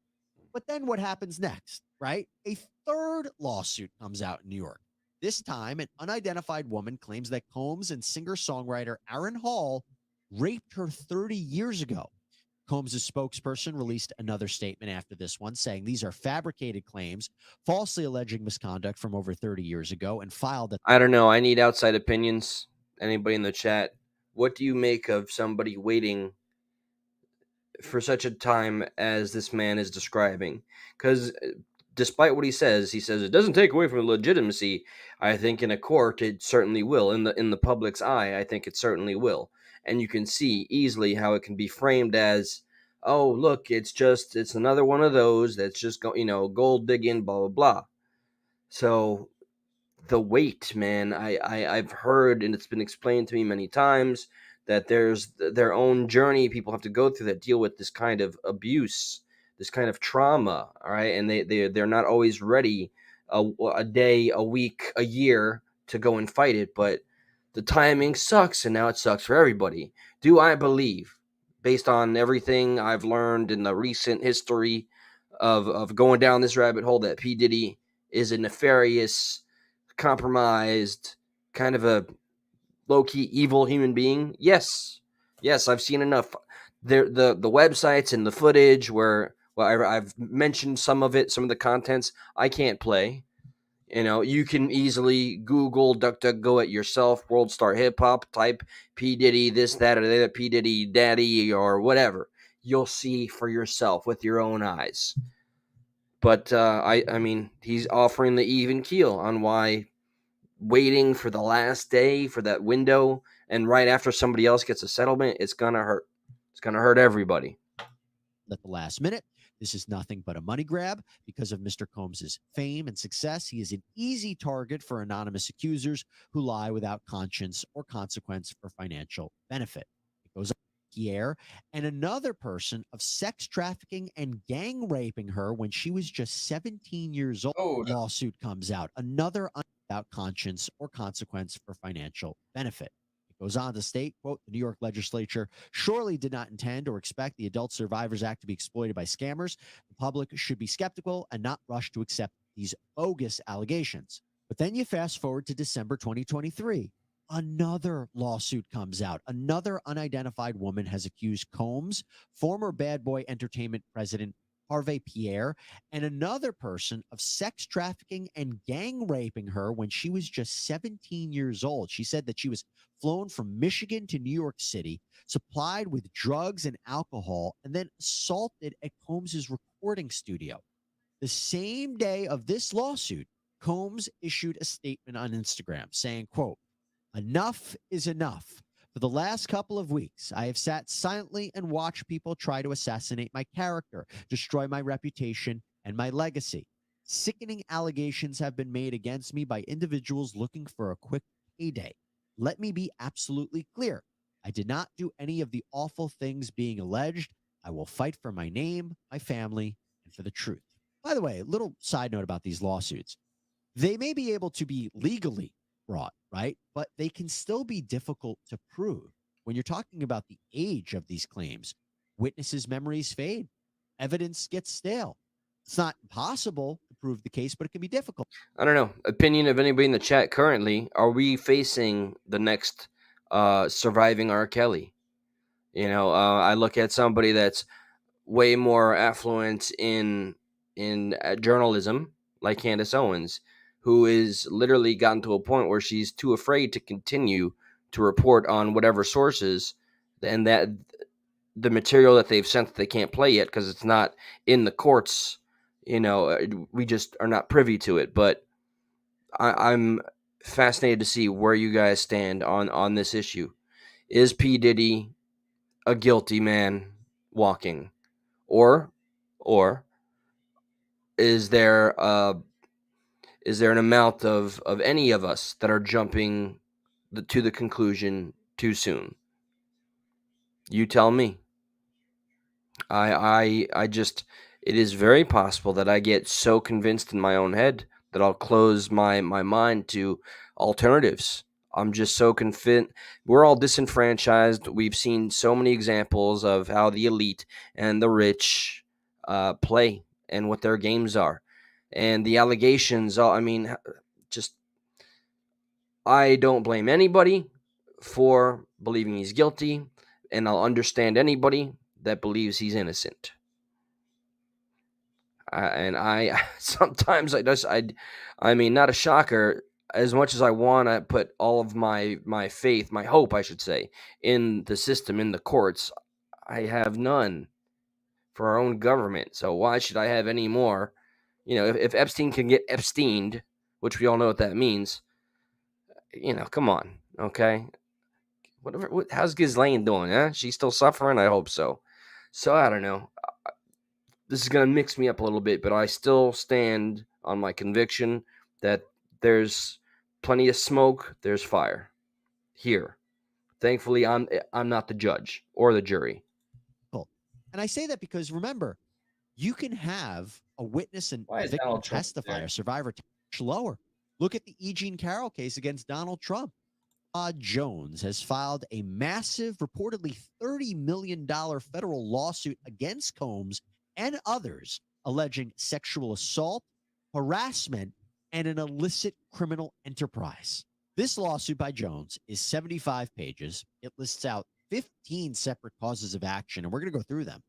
But then what happens next, right? A third lawsuit comes out in New York. This time, an unidentified woman claims that Combs and singer-songwriter Aaron Hall raped her 30 years ago. Combs' spokesperson released another statement after this one, saying these are fabricated claims, falsely alleging misconduct from over 30 years ago, and filed that. I don't know. I need outside opinions. Anybody in the chat? What do you make of somebody waiting for such a time as this man is describing? Because despite what he says it doesn't take away from legitimacy. I think in a court it certainly will. In the public's eye, I think it certainly will. And you can see easily how it can be framed as oh, look, it's another one of those that's just gold digging, blah blah blah. So the weight, man, I've heard, and it's been explained to me many times, that there's their own journey people have to go through that deal with this kind of abuse, this kind of trauma, all right, and they're not always ready a day, a week, a year to go and fight it, but the timing sucks, and now it sucks for everybody. Do I believe, based on everything I've learned in the recent history of going down this rabbit hole, that P. Diddy is a nefarious, compromised, kind of a low-key evil human being? Yes, I've seen enough. The websites and the footage where, well, I've mentioned some of it, some of the contents I can't play. You can easily Google, DuckDuckGo it yourself, World Star Hip Hop, type P. Diddy, this, that, or the other, P. Diddy, Daddy, or whatever. You'll see for yourself with your own eyes. But I mean, he's offering the even keel on why waiting for the last day for that window and right after somebody else gets a settlement, it's gonna hurt. It's gonna hurt everybody. At the last minute. This is nothing but a money grab because of Mr. Combs's fame and success. He is an easy target for anonymous accusers who lie without conscience or consequence for financial benefit. It goes on. Pierre and another person of sex trafficking and gang raping her when she was just 17 years old. Oh, Lawsuit comes out. Another without conscience or consequence for financial benefit. Goes on to state, quote, the New York legislature surely did not intend or expect the Adult Survivors Act to be exploited by scammers. The public should be skeptical and not rush to accept these bogus allegations. But then you fast forward to December 2023. Another lawsuit comes out. Another unidentified woman has accused Combs, former Bad Boy Entertainment president Harvey Pierre, and another person of sex trafficking and gang raping her when she was just 17 years old. She said that she was flown from Michigan to New York City, supplied with drugs and alcohol, and then assaulted at Combs's recording studio. The same day of this lawsuit, Combs issued a statement on Instagram saying, quote, enough is enough. For the last couple of weeks, I have sat silently and watched people try to assassinate my character, destroy my reputation and my legacy. Sickening allegations have been made against me by individuals looking for a quick payday. Let me be absolutely clear. I did not do any of the awful things being alleged. I will fight for my name, my family, and for the truth. By the way, a little side note about these lawsuits. They may be able to be legally brought, right? But they can still be difficult to prove. When you're talking about the age of these claims, witnesses' memories fade, evidence gets stale. It's not impossible to prove the case, but it can be difficult. I don't know. Opinion of anybody in the chat currently? Are we facing the next surviving R. Kelly? I look at somebody that's way more affluent in journalism, like Candace Owens, who is literally gotten to a point where she's too afraid to continue to report on whatever sources, and that the material that they've sent that they can't play yet because it's not in the courts. We just are not privy to it. But I'm fascinated to see where you guys stand on this issue. Is P. Diddy a guilty man walking, or is there an amount of any of us that are jumping to the conclusion too soon? You tell me. I just, it is very possible that I get so convinced in my own head that I'll close my mind to alternatives. I'm just so convinced. We're all disenfranchised. We've seen so many examples of how the elite and the rich play and what their games are. And the allegations, I mean, just, I don't blame anybody for believing he's guilty, and I'll understand anybody that believes he's innocent. And I sometimes I mean, not a shocker. As much as I want to put all of my faith, my hope, I should say, in the system, in the courts, I have none for our own government. So why should I have any more? If Epstein can get Epsteined, which we all know what that means, come on, okay? How's Ghislaine doing? Huh? She's still suffering. I hope so. So I don't know. This is going to mix me up a little bit, but I still stand on my conviction that there's plenty of smoke, there's fire here. Thankfully, I'm not the judge or the jury. Cool. And I say that because remember, you can have a witness and Why a is victim Donald Trump testify there? or survivor lower. Look at the E. Jean Carroll case against Donald Trump. Jones has filed a massive, reportedly $30 million federal lawsuit against Combs and others, alleging sexual assault, harassment, and an illicit criminal enterprise. This lawsuit by Jones is 75 pages. It lists out 15 separate causes of action, and we're going to go through them.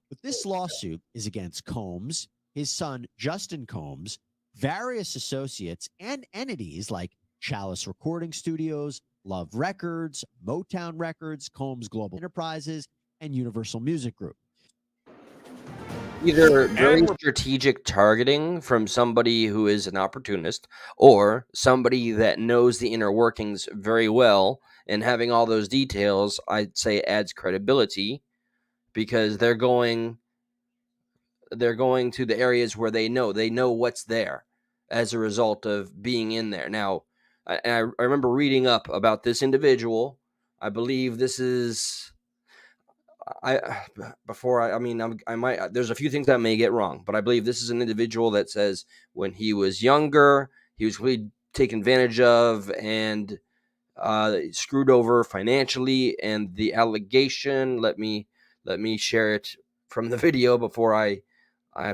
But this lawsuit is against Combs, his son, Justin Combs, various associates, and entities like Chalice Recording Studios, Love Records, Motown Records, Combs Global Enterprises, and Universal Music Group. Either very strategic targeting from somebody who is an opportunist or somebody that knows the inner workings very well, and having all those details, I'd say, adds credibility because they're going to the areas where they know what's there as a result of being in there. Now, I remember reading up about this individual. I believe this is I might, there's a few things I may get wrong, but I believe this is an individual that says when he was younger, he was really taken advantage of and screwed over financially. And the allegation, let me share it from the video before I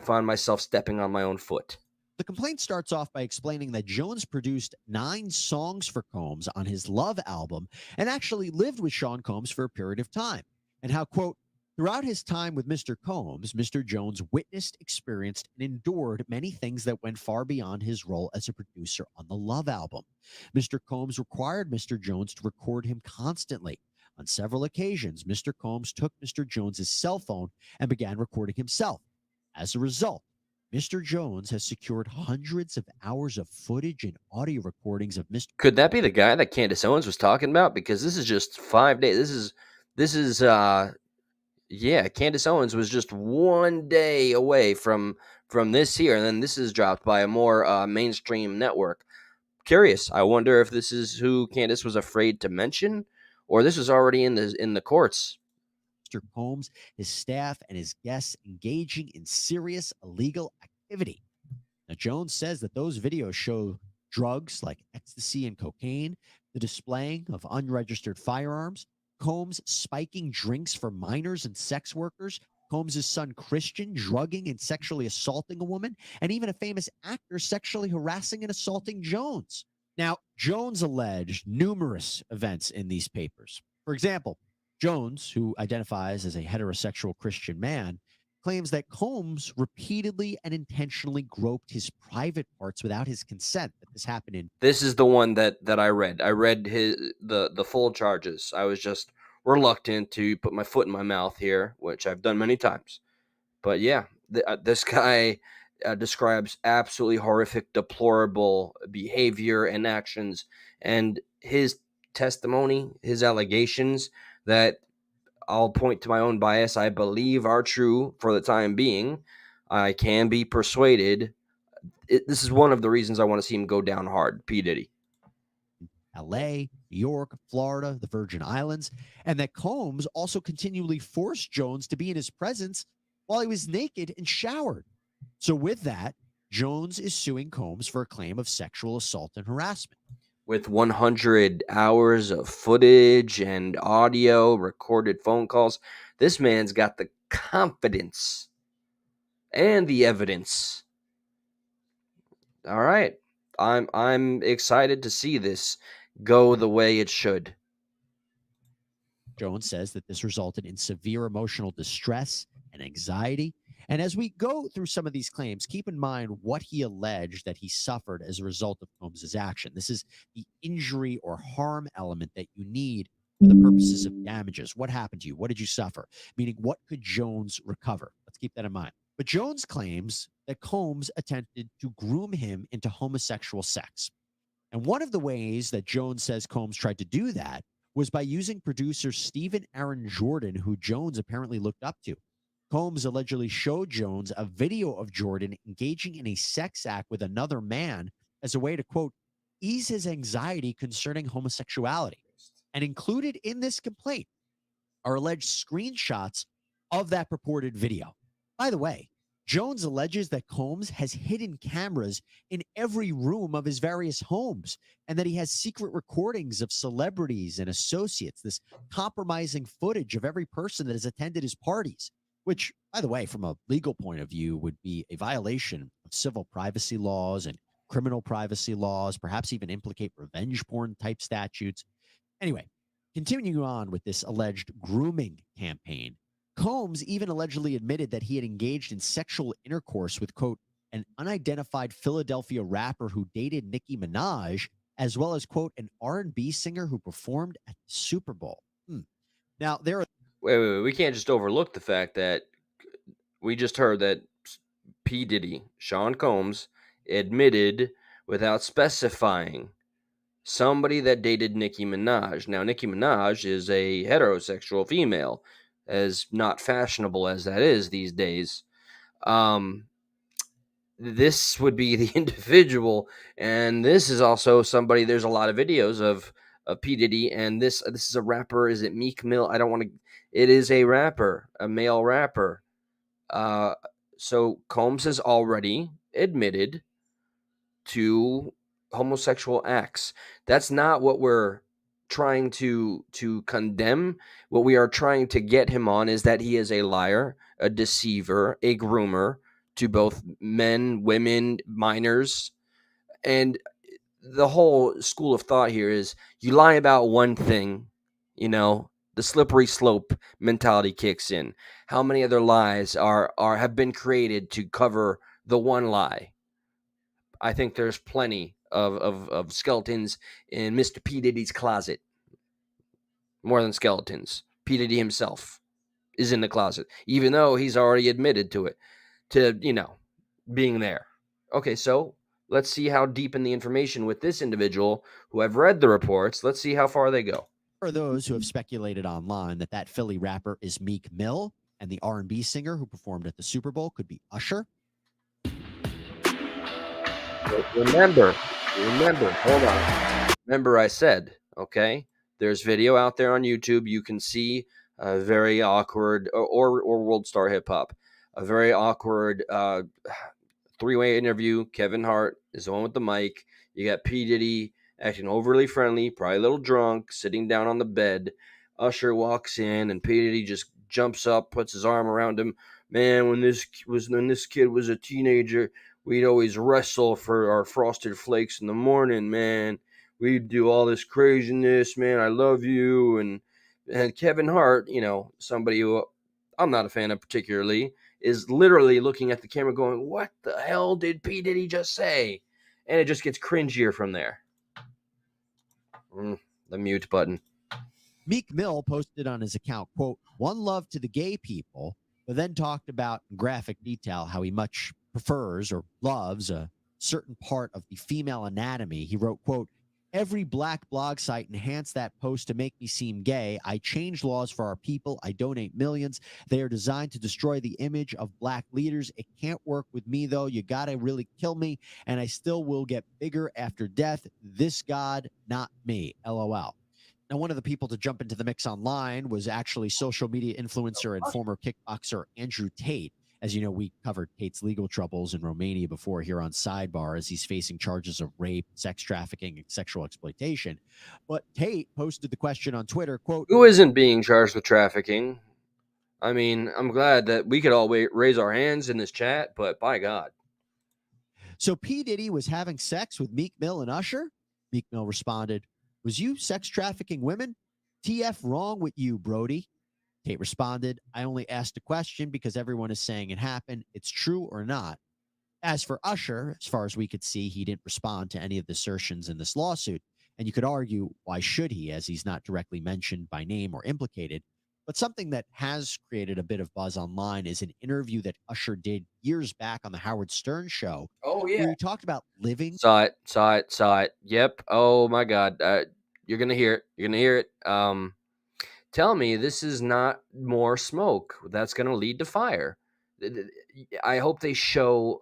find myself stepping on my own foot. The complaint starts off by explaining that Jones produced 9 songs for Combs on his Love album and actually lived with Sean Combs for a period of time. And how, quote, throughout his time with Mr. Combs, Mr. Jones witnessed, experienced, and endured many things that went far beyond his role as a producer on the Love album. Mr. Combs required Mr. Jones to record him constantly. On several occasions, Mr. Combs took Mr. Jones's cell phone and began recording himself. As a result, Mr. Jones has secured hundreds of hours of footage and audio recordings of Mr. Could that be the guy that Candace Owens was talking about? Because this is just 5 days. This is yeah, Candace Owens was just 1 day away from this here, and then this is dropped by a more mainstream network. Curious. I wonder if this is who Candace was afraid to mention, or this was already in the courts. Mr. Combs, his staff, and his guests engaging in serious illegal activity. Now, Jones says that those videos show drugs like ecstasy and cocaine, the displaying of unregistered firearms, Combs spiking drinks for minors and sex workers, Combs' son Christian drugging and sexually assaulting a woman, and even a famous actor sexually harassing and assaulting Jones. Now, Jones alleged numerous events in these papers. For example, Jones, who identifies as a heterosexual Christian man, claims that Combs repeatedly and intentionally groped his private parts without his consent. That this happened in. This is the one that I read. I read the full charges. I was just reluctant to put my foot in my mouth here, which I've done many times. But yeah, this guy describes absolutely horrific, deplorable behavior and actions, and his testimony, his allegations that I'll point to my own bias, I believe are true for the time being. I can be persuaded. This is one of the reasons I want to see him go down hard, P. Diddy. LA, New York, Florida, the Virgin Islands, and that Combs also continually forced Jones to be in his presence while he was naked and showered. So with that, Jones is suing Combs for a claim of sexual assault and harassment. With 100 hours of footage and audio, recorded phone calls, this man's got the confidence and the evidence. All right. I'm excited to see this go the way it should. Jones says that this resulted in severe emotional distress and anxiety. And as we go through some of these claims, keep in mind what he alleged that he suffered as a result of Combs' action. This is the injury or harm element that you need for the purposes of damages. What happened to you? What did you suffer? Meaning, what could Jones recover? Let's keep that in mind. But Jones claims that Combs attempted to groom him into homosexual sex. And one of the ways that Jones says Combs tried to do that was by using producer Stephen Aaron Jordan, who Jones apparently looked up to. Combs allegedly showed Jones a video of Jordan engaging in a sex act with another man as a way to, quote, ease his anxiety concerning homosexuality. And included in this complaint are alleged screenshots of that purported video. By the way, Jones alleges that Combs has hidden cameras in every room of his various homes and that he has secret recordings of celebrities and associates, this compromising footage of every person that has attended his parties, which, by the way, from a legal point of view, would be a violation of civil privacy laws and criminal privacy laws, perhaps even implicate revenge porn type statutes. Anyway, continuing on with this alleged grooming campaign, Combs even allegedly admitted that he had engaged in sexual intercourse with, quote, an unidentified Philadelphia rapper who dated Nicki Minaj, as well as, quote, an R&B singer who performed at the Super Bowl. Now, there are... Wait. We can't just overlook the fact that we just heard that P. Diddy, Sean Combs, admitted without specifying somebody that dated Nicki Minaj. Now, Nicki Minaj is a heterosexual female, as not fashionable as that is these days. This would be the individual, and this is also somebody. There's a lot of videos of P. Diddy, and this is a rapper. Is it Meek Mill? I don't want to. It is a rapper, a male rapper. So Combs has already admitted to homosexual acts. That's not what we're trying to condemn. What we are trying to get him on is that he is a liar, a deceiver, a groomer to both men, women, minors. And the whole school of thought here is you lie about one thing, the slippery slope mentality kicks in. How many other lies have been created to cover the one lie? I think there's plenty of skeletons in Mr. P. Diddy's closet. More than skeletons. P. Diddy himself is in the closet, even though he's already admitted to it, being there. Okay, so let's see how deep in the information with this individual who I've read the reports. Let's see how far they go. For those who have speculated online that Philly rapper is Meek Mill and the R&B singer who performed at the Super Bowl could be Usher. Remember, hold on. Remember I said, okay, there's video out there on YouTube. You can see a very awkward, or World Star Hip Hop, a very awkward three-way interview. Kevin Hart is the one with the mic. You got P. Diddy acting overly friendly, probably a little drunk, sitting down on the bed. Usher walks in, and P. Diddy just jumps up, puts his arm around him. Man, when this kid was a teenager, we'd always wrestle for our Frosted Flakes in the morning, man. We'd do all this craziness, man. I love you. And Kevin Hart, somebody who I'm not a fan of particularly, is literally looking at the camera going, what the hell did P. Diddy just say? And it just gets cringier from there. The mute button. Meek Mill posted on his account, quote, one love to the gay people, but then talked about in graphic detail how he much prefers or loves a certain part of the female anatomy. He wrote, quote, every black blog site enhanced that post to make me seem gay. I change laws for our people. I donate millions. They are designed to destroy the image of black leaders. It can't work with me, though. You got to really kill me, and I still will get bigger after death. This God, not me. LOL. Now, one of the people to jump into the mix online was actually social media influencer and former kickboxer Andrew Tate. As you know, we covered Tate's legal troubles in Romania before here on Sidebar, as he's facing charges of rape, sex trafficking, and sexual exploitation. But Tate posted the question on Twitter, quote, who isn't being charged with trafficking? I mean, I'm glad that we could all raise our hands in this chat, but by God. So P. Diddy was having sex with Meek Mill and Usher? Meek Mill responded, was you sex trafficking women? TF wrong with you, Brody. Tate responded, I only asked a question because everyone is saying it happened. It's true or not. As for Usher, as far as we could see, he didn't respond to any of the assertions in this lawsuit. And you could argue, why should he, as he's not directly mentioned by name or implicated. But something that has created a bit of buzz online is an interview that Usher did years back on the Howard Stern show. Oh, yeah. Where he talked about living. Saw it. Yep. Oh, my God. You're going to hear it. tell me this is not more smoke that's going to lead to fire. I hope they show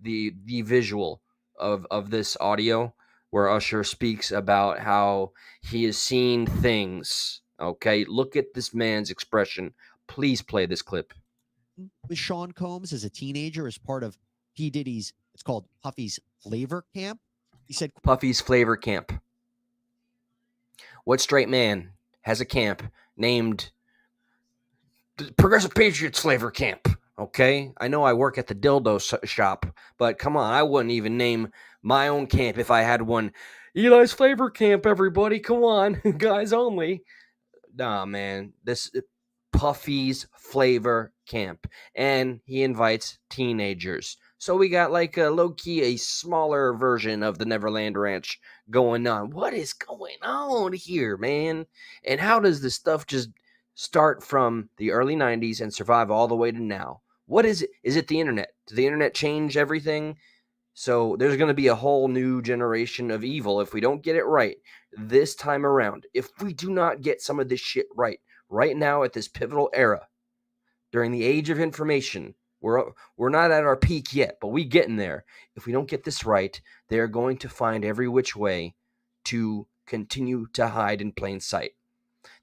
the visual of this audio where Usher speaks about how he has seen things. Okay, look at this man's expression. Please play this clip. With Sean Combs as a teenager as part of P. Diddy's, it's called Puffy's Flavor Camp. He said, Puffy's Flavor Camp. What straight man has a camp named Progressive Patriots Flavor Camp? Okay, I know I work at the dildo shop, but come on, I wouldn't even name my own camp if I had one. Eli's Flavor Camp, everybody, come on, guys only. Nah, man, this Puffy's Flavor Camp, and he invites teenagers. So we got like a low-key, a smaller version of the Neverland Ranch going on. What is going on here, man? And how does this stuff just start from the early 90s and survive all the way to now? What is it? Is it the internet? Did the internet change everything? So there's going to be a whole new generation of evil if we don't get it right this time around. If we do not get some of this shit right now at this pivotal era, during the age of information, we're not at our peak yet, but we getting there. If we don't get this right, they're going to find every which way to continue to hide in plain sight.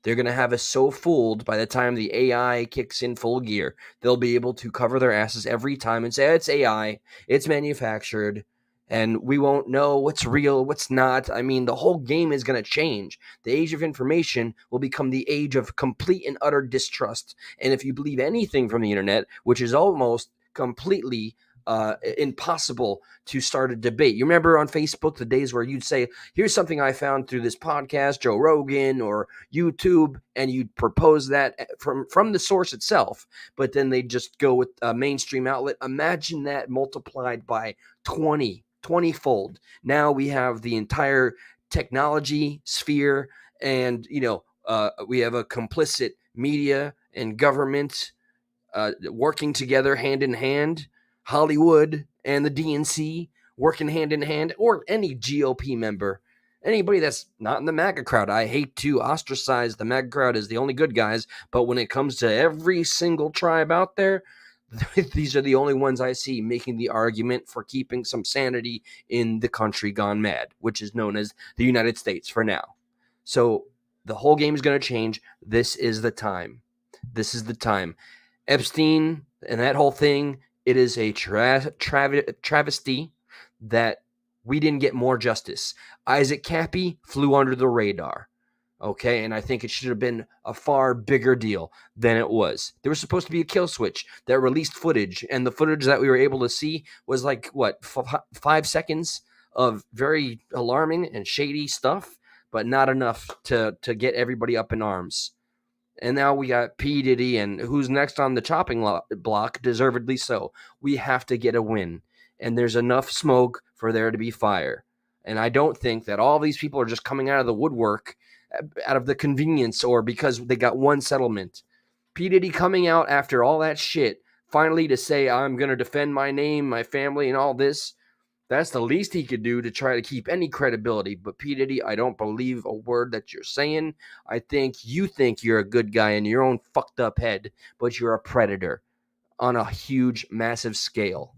They're going to have us so fooled by the time the AI kicks in full gear, they'll be able to cover their asses every time and say, it's AI, it's manufactured, and we won't know what's real, what's not. I mean, the whole game is going to change. The age of information will become the age of complete and utter distrust. And if you believe anything from the internet, which is almost completely impossible to start a debate. You remember on Facebook the days where you'd say, here's something I found through this podcast, Joe Rogan or YouTube, and you'd propose that from the source itself, but then they'd just go with a mainstream outlet. Imagine that multiplied by 20-fold. Now we have the entire technology sphere, and we have a complicit media and government working together hand in hand. Hollywood and the DNC working hand in hand, or any GOP member, anybody that's not in the MAGA crowd. I hate to ostracize the MAGA crowd as the only good guys, but when it comes to every single tribe out there, these are the only ones I see making the argument for keeping some sanity in the country gone mad, which is known as the United States for now. So the whole game is going to change. This is the time. This is the time. Epstein and that whole thing, it is a travesty that we didn't get more justice. Isaac Cappy flew under the radar, okay? And I think it should have been a far bigger deal than it was. There was supposed to be a kill switch that released footage, and the footage that we were able to see was like, 5 seconds of very alarming and shady stuff, but not enough to get everybody up in arms. And now we got P. Diddy, and who's next on the chopping block, deservedly so. We have to get a win. And there's enough smoke for there to be fire. And I don't think that all these people are just coming out of the woodwork, out of the convenience, or because they got one settlement. P. Diddy coming out after all that shit, finally to say, I'm going to defend my name, my family, and all this. That's the least he could do to try to keep any credibility. But P. Diddy, I don't believe a word that you're saying. I think you're a good guy in your own fucked up head, but you're a predator on a huge, massive scale.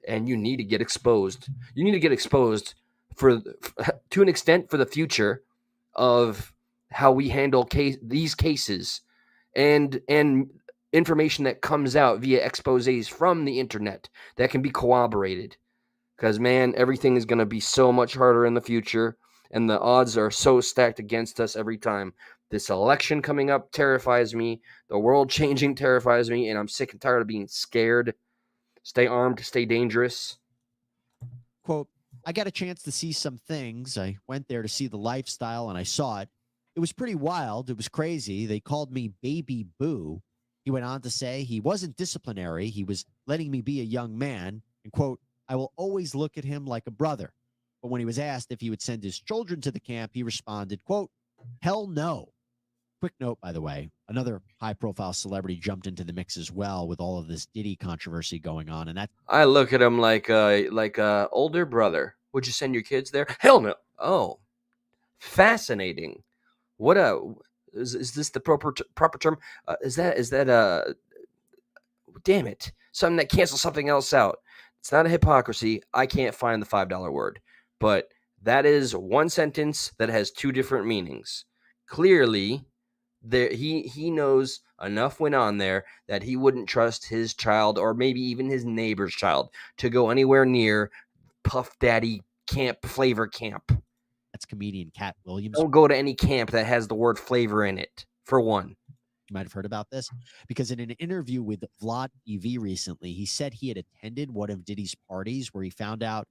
And you need to get exposed. You need to get exposed to an extent for the future of how we handle these cases and information that comes out via exposés from the internet that can be corroborated. Because, man, everything is going to be so much harder in the future, and the odds are so stacked against us every time. This election coming up terrifies me. The world changing terrifies me, and I'm sick and tired of being scared. Stay armed, stay dangerous. Quote, I got a chance to see some things. I went there to see the lifestyle, and I saw it. It was pretty wild. It was crazy. They called me Baby Boo. He went on to say he wasn't disciplinary. He was letting me be a young man. And, quote, I will always look at him like a brother. But when he was asked if he would send his children to the camp, he responded, quote, hell no. Quick note, by the way, another high-profile celebrity jumped into the mix as well with all of this Diddy controversy going on. And that I look at him like a older brother. Would you send your kids there? Hell no. Oh, fascinating. Is this the proper term? Is that damn it, something that cancels something else out? It's not a hypocrisy. I can't find the $5 word, but that is one sentence that has two different meanings. Clearly, there he knows enough went on there that he wouldn't trust his child or maybe even his neighbor's child to go anywhere near Puff Daddy camp, flavor camp. That's comedian Cat Williams. Don't go to any camp that has the word flavor in it, for one. You might have heard about this because in an interview with Vlad TV recently, he said he had attended one of Diddy's parties where he found out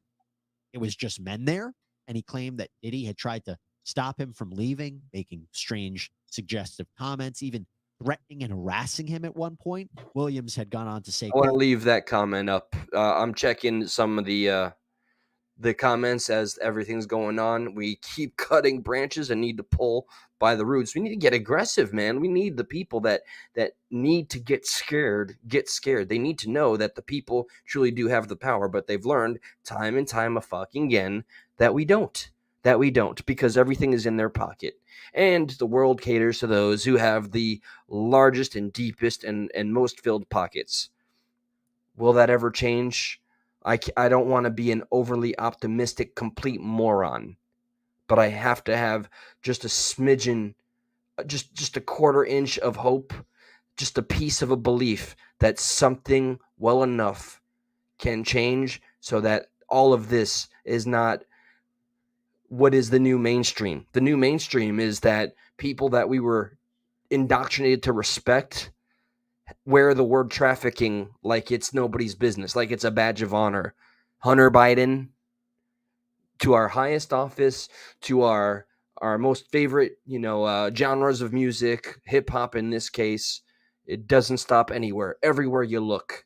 it was just men there. And he claimed that Diddy had tried to stop him from leaving, making strange, suggestive comments, even threatening and harassing him at one point. Williams had gone on to say, I want to leave that comment up. I'm checking some of the comments as everything's going on. We keep cutting branches and need to pull by the roots. We need to get aggressive, man. We need the people that need to get scared. They need to know that the people truly do have the power, but they've learned time and time again that we don't. Because everything is in their pocket. And the world caters to those who have the largest and deepest and most filled pockets. Will that ever change? I don't want to be an overly optimistic, complete moron, but I have to have just a smidgen, just a quarter inch of hope, just a piece of a belief that something well enough can change so that all of this is not what is the new mainstream. The new mainstream is that people that we were indoctrinated to respect wear the word trafficking like it's nobody's business, like it's a badge of honor. Hunter Biden, to our highest office, to our most favorite, genres of music, hip hop in this case, it doesn't stop anywhere. Everywhere you look,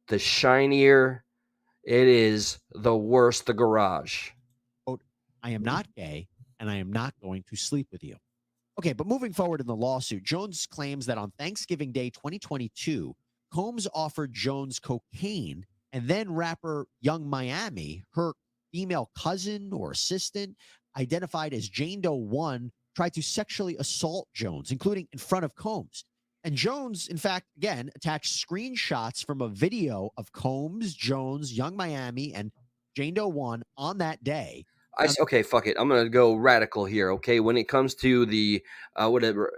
the shinier it is, the worse the garage. quote, I am not gay and I am not going to sleep with you. Okay, but moving forward in the lawsuit, Jones claims that on Thanksgiving Day 2022, Combs offered Jones cocaine, and then rapper Young Miami, her female cousin or assistant, identified as Jane Doe 1, tried to sexually assault Jones, including in front of Combs. And Jones, in fact, again, attached screenshots from a video of Combs, Jones, Young Miami, and Jane Doe 1 on that day. Okay, fuck it. I'm gonna go radical here. Okay, when it comes to the whatever,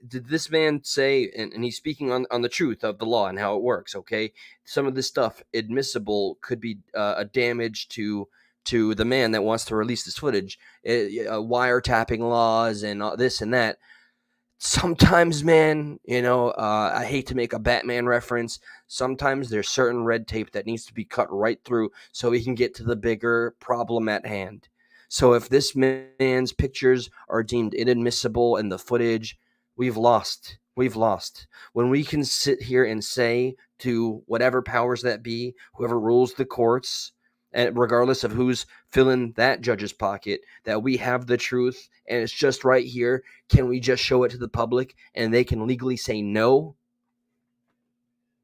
did this man say, and he's speaking on the truth of the law and how it works. Okay, some of this stuff admissible could be a damage to the man that wants to release this footage. Wiretapping laws and this and that. Sometimes, man, I hate to make a Batman reference. Sometimes there's certain red tape that needs to be cut right through so we can get to the bigger problem at hand. So if this man's pictures are deemed inadmissible in the footage, we've lost. We've lost. When we can sit here and say to whatever powers that be, whoever rules the courts, and regardless of who's filling that judge's pocket, that we have the truth and it's just right here. Can we just show it to the public and they can legally say no?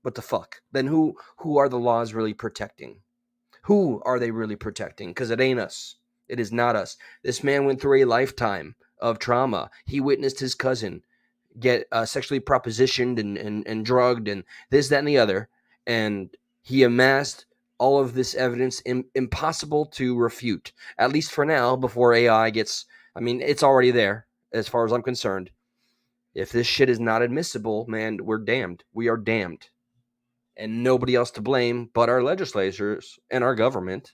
What the fuck? Then who are the laws really protecting? Who are they really protecting? Because it ain't us. It is not us. This man went through a lifetime of trauma. He witnessed his cousin get sexually propositioned and drugged and this, that, and the other. And he amassed all of this evidence impossible to refute, at least for now, before AI gets, it's already there as far as I'm concerned. If this shit is not admissible, man, we're damned. We are damned. And nobody else to blame but our legislators and our government.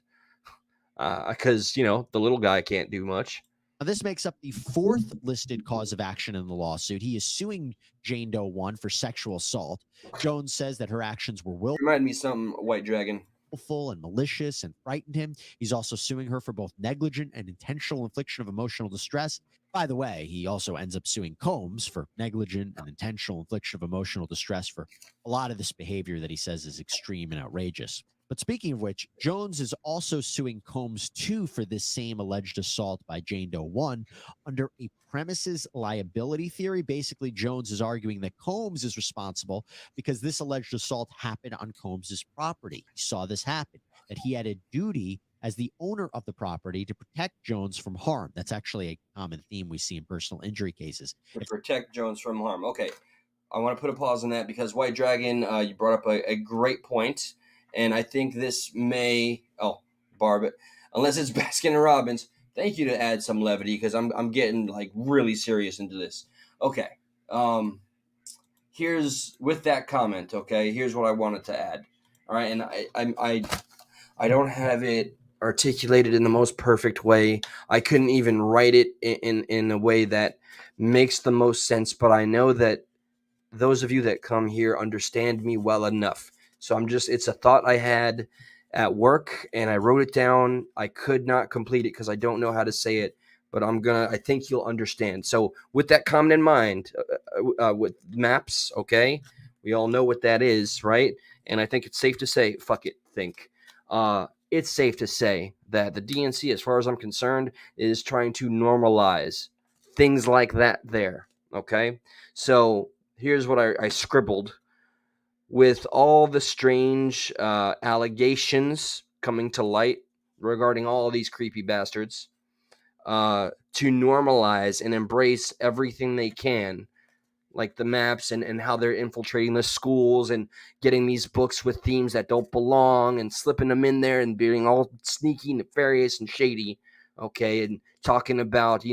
Because, the little guy can't do much. Now, this makes up the fourth listed cause of action in the lawsuit. He is suing Jane Doe 1 for sexual assault. Jones says that her actions were Remind me some White Dragon. willful and malicious and frightened him. He's also suing her for both negligent and intentional infliction of emotional distress. By the way, he also ends up suing Combs for negligent and intentional infliction of emotional distress for a lot of this behavior that he says is extreme and outrageous. But speaking of which, Jones is also suing Combs too for this same alleged assault by Jane Doe 1 under a premises liability theory. Basically, Jones is arguing that Combs is responsible because this alleged assault happened on Combs's property. He saw this happen, that he had a duty as the owner of the property to protect Jones from harm. That's actually a common theme we see in personal injury cases. To protect Jones from harm. Okay. I want to put a pause on that because White Dragon, you brought up a great point, and I think this may. Oh, Barb, unless it's Baskin and Robbins. Thank you to add some levity because I'm getting like really serious into this. Okay, here's with that comment. Okay, here's what I wanted to add. All right, and I don't have it articulated in the most perfect way. I couldn't even write it in a way that makes the most sense, but I know that those of you that come here understand me well enough. So it's a thought I had at work and I wrote it down. I could not complete it because I don't know how to say it, but I think you'll understand. So with that comment in mind, with maps, okay, we all know what that is, right? And I think it's safe to say, it's safe to say that the DNC, as far as I'm concerned, is trying to normalize things like that there, okay? So here's what I scribbled. With all the strange allegations coming to light regarding all of these creepy bastards, to normalize and embrace everything they can, like the maps and how they're infiltrating the schools and getting these books with themes that don't belong and slipping them in there and being all sneaky, nefarious, and shady. Okay, and talking about,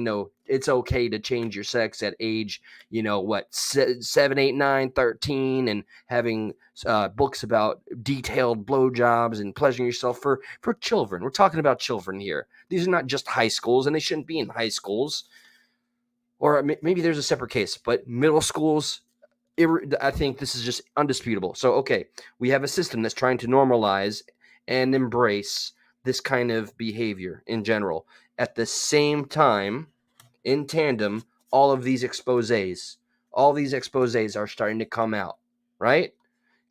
it's okay to change your sex at age, 7, 8, 9, 13, and having books about detailed blowjobs and pleasuring yourself for children. We're talking about children here. These are not just high schools, and they shouldn't be in high schools. Or maybe there's a separate case, but middle schools, I think this is just undisputable. So, okay, we have a system that's trying to normalize and embrace this kind of behavior in general. At the same time, in tandem, all these exposés are starting to come out, right?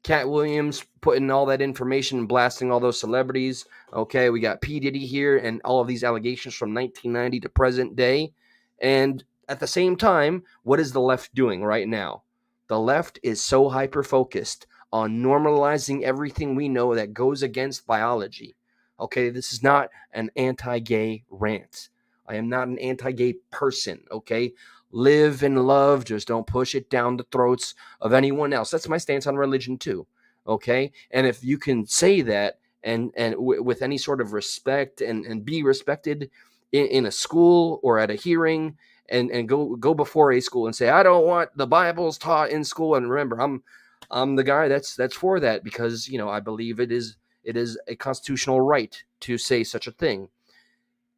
Cat Williams putting all that information and blasting all those celebrities. Okay, we got P. Diddy here and all of these allegations from 1990 to present day. And at the same time, what is the left doing right now? The left is so hyper-focused on normalizing everything we know that goes against biology. Okay, this is not an anti-gay rant. I am not an anti-gay person, okay? Live and love, just don't push it down the throats of anyone else. That's my stance on religion too, okay? And if you can say that and with any sort of respect and be respected in a school or at a hearing and go before a school and say, I don't want the Bible's taught in school. And remember, I'm the guy that's for that because, I believe it is a constitutional right to say such a thing.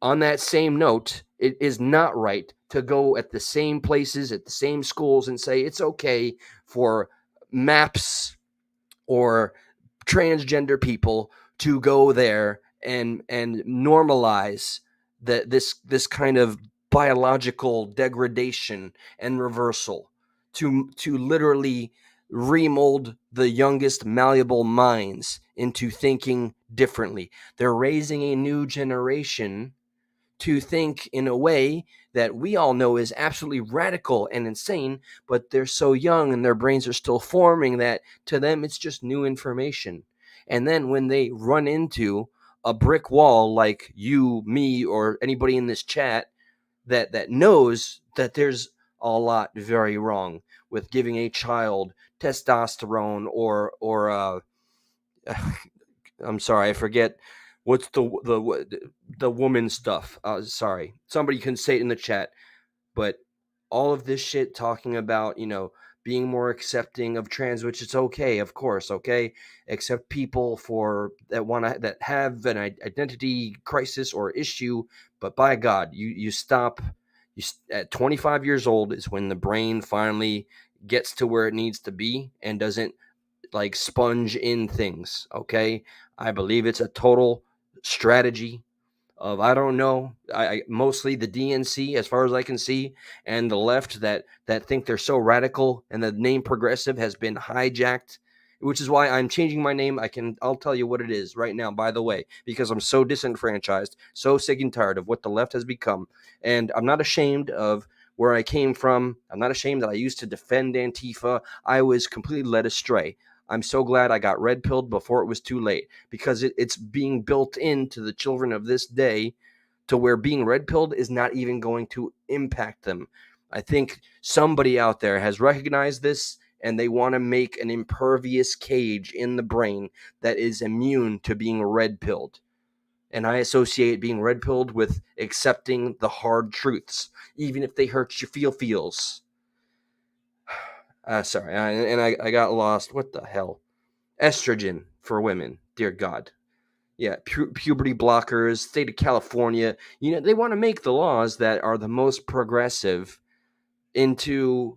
On that same note, it is not right to go at the same places, at the same schools and say it's okay for MAPS or transgender people to go there and normalize this kind of biological degradation and reversal to literally remold the youngest malleable minds into thinking differently. They're raising a new generation to think in a way that we all know is absolutely radical and insane, but they're so young and their brains are still forming that to them it's just new information. And then when they run into a brick wall like you, me, or anybody in this chat that knows that there's a lot very wrong with giving a child testosterone or I'm sorry, I forget what's the woman stuff. Sorry, somebody can say it in the chat. But all of this shit talking about being more accepting of trans, which it's okay, of course, okay, accept people for that have an identity crisis or issue. But by God, you stop. At 25 years old is when the brain finally gets to where it needs to be and doesn't like sponge in things. Okay, I believe it's a total strategy of I don't know. I mostly the DNC, as far as I can see, and the left that think they're so radical, and the name progressive has been hijacked, which is why I'm changing my name. I'll tell you what it is right now, by the way, because I'm so disenfranchised, so sick and tired of what the left has become, and I'm not ashamed of where I came from. I'm not ashamed that I used to defend Antifa. I was completely led astray. I'm so glad I got red pilled before it was too late, because it's being built into the children of this day to where being red pilled is not even going to impact them. I think somebody out there has recognized this, and they want to make an impervious cage in the brain that is immune to being red pilled. And I associate being red pilled with accepting the hard truths, even if they hurt your feels. Sorry, I got lost. What the hell? Estrogen for women, dear God. Yeah, puberty blockers, state of California. They want to make the laws that are the most progressive into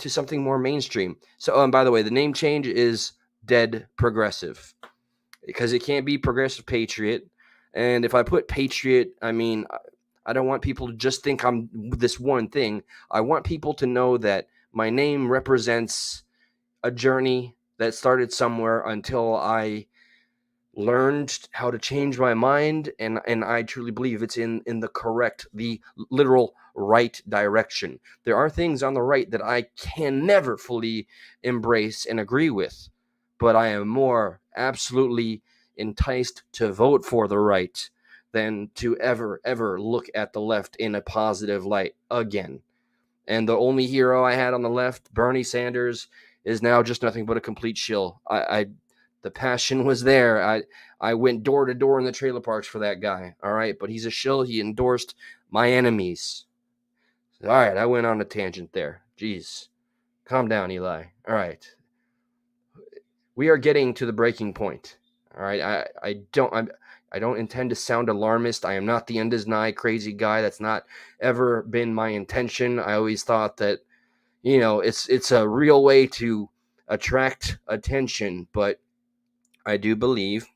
something more mainstream. So, and by the way, the name change is Dead Progressive, because it can't be Progressive Patriot. And if I put Patriot, I mean, I don't want people to just think I'm this one thing. I want people to know that my name represents a journey that started somewhere until I learned how to change my mind, and I truly believe it's in the literal right direction. There are things on the right that I can never fully embrace and agree with, but I am more absolutely enticed to vote for the right than to ever look at the left in a positive light again. And the only hero I had on the left, Bernie Sanders, is now just nothing but a complete shill. The passion was there. I went door to door in the trailer parks for that guy. All right, but he's a shill. He endorsed my enemies. All right, I went on a tangent there. Jeez, calm down, Eli. All right, we are getting to the breaking point. All right, I don't intend to sound alarmist. I am not the end is nigh crazy guy. That's not ever been my intention. I always thought that it's a real way to attract attention, but I do believe,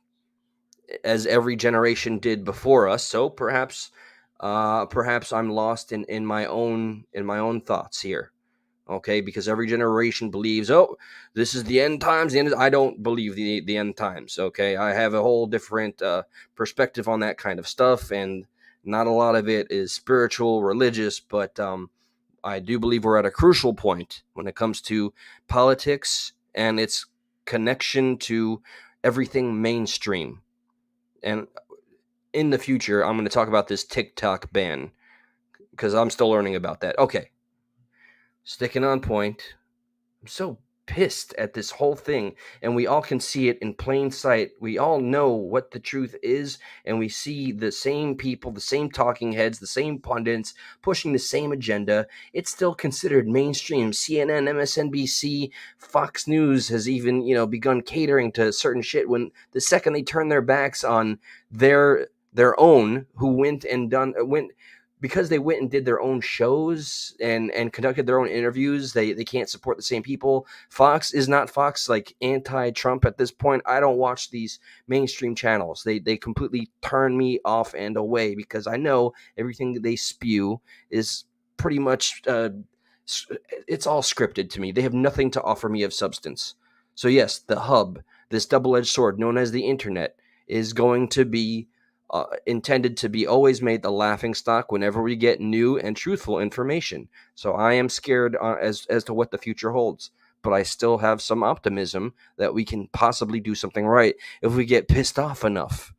as every generation did before us, so perhaps I'm lost in my own thoughts here. Okay, because every generation believes, oh, this is the end times. I don't believe the end times. Okay, I have a whole different perspective on that kind of stuff, and not a lot of it is spiritual, religious, but I do believe we're at a crucial point when it comes to politics and its connection to everything mainstream. And in the future, I'm going to talk about this TikTok ban, because I'm still learning about that. Okay, sticking on point. I'm so pissed at this whole thing, and we all can see it in plain sight. We all know what the truth is, and we see the same people, the same talking heads, the same pundits pushing the same agenda. It's still considered mainstream. CNN, MSNBC, Fox News has even, begun catering to certain shit, when the second they turn their backs on their own, who went because they went and did their own shows and conducted their own interviews, they can't support the same people. Fox is not Fox, like anti-Trump at this point. I don't watch these mainstream channels. They completely turn me off and away, because I know everything that they spew is pretty much it's all scripted to me. They have nothing to offer me of substance. So yes, the hub, this double-edged sword known as the internet, is going to be intended to be always made the laughing stock whenever we get new and truthful information. So I am scared as to what the future holds, but I still have some optimism that we can possibly do something right if we get pissed off enough.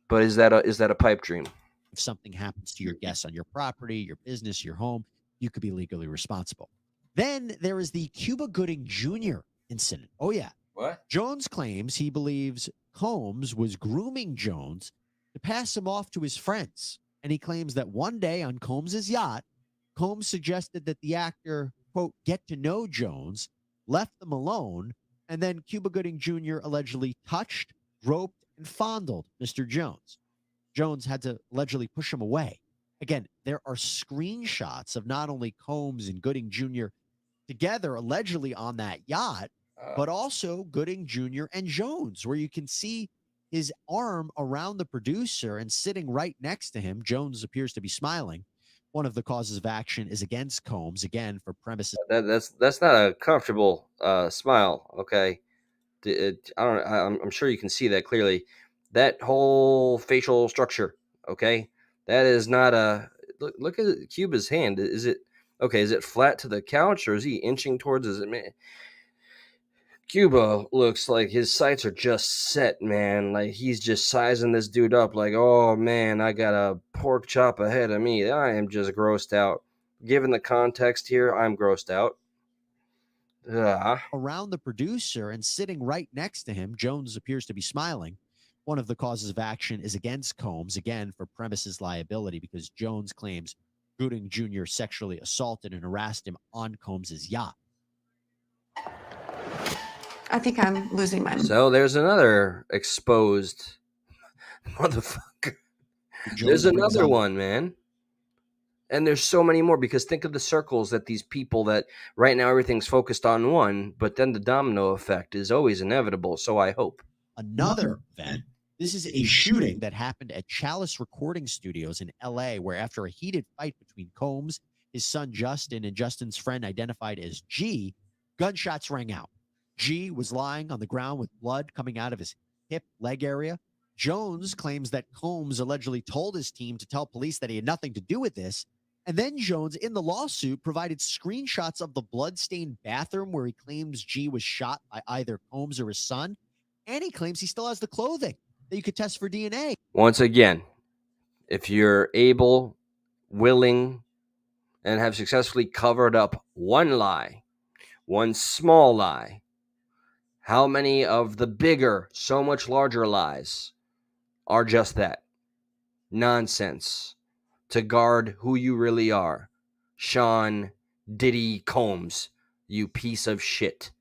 But is that a pipe dream? If something happens to your guests on your property, your business, your home, you could be legally responsible. Then there is the Cuba Gooding Jr. incident. Oh, yeah. What? Jones claims he believes Combs was grooming Jones to pass him off to his friends. And he claims that one day on Combs's yacht, Combs suggested that the actor, quote, get to know Jones, left them alone, and then Cuba Gooding Jr. allegedly touched, groped, and fondled Mr. Jones. Jones had to allegedly push him away. Again, there are screenshots of not only Combs and Gooding Jr. together allegedly on that yacht, but also Gooding Jr. and Jones, where you can see his arm around the producer and sitting right next to him. Jones appears to be smiling. One of the causes of action is against Combs, again, for premises. That's not a comfortable smile. Okay, I'm sure you can see that clearly. That whole facial structure. Okay, that is not a look at Cuba's hand. Is it okay? Is it flat to the couch, or is he inching towards his? Cuba looks like his sights are just set, man. Like he's just sizing this dude up like, oh man, I got a pork chop ahead of me. I am just grossed out. Given the context here, I'm grossed out. Ugh. Around the producer and sitting right next to him, Jones appears to be smiling. One of the causes of action is against Combs, again, for premises liability, because Jones claims Gooding Jr. sexually assaulted and harassed him on Combs's yacht. I think I'm losing my mind. So there's another exposed motherfucker. There's another one, man. And there's so many more, because think of the circles that these people that right now everything's focused on one, but then the domino effect is always inevitable. So I hope. Another event. This is a shooting that happened at Chalice Recording Studios in LA, where after a heated fight between Combs, his son Justin, and Justin's friend identified as G, gunshots rang out. G was lying on the ground with blood coming out of his hip leg area. Jones claims that Combs allegedly told his team to tell police that he had nothing to do with this. And then Jones, in the lawsuit, provided screenshots of the bloodstained bathroom where he claims G was shot by either Combs or his son. And he claims he still has the clothing that you could test for DNA. Once again, if you're able, willing, and have successfully covered up one lie, one small lie, how many of the bigger, so much larger lies are just that? Nonsense. To guard who you really are. Sean Diddy Combs, you piece of shit.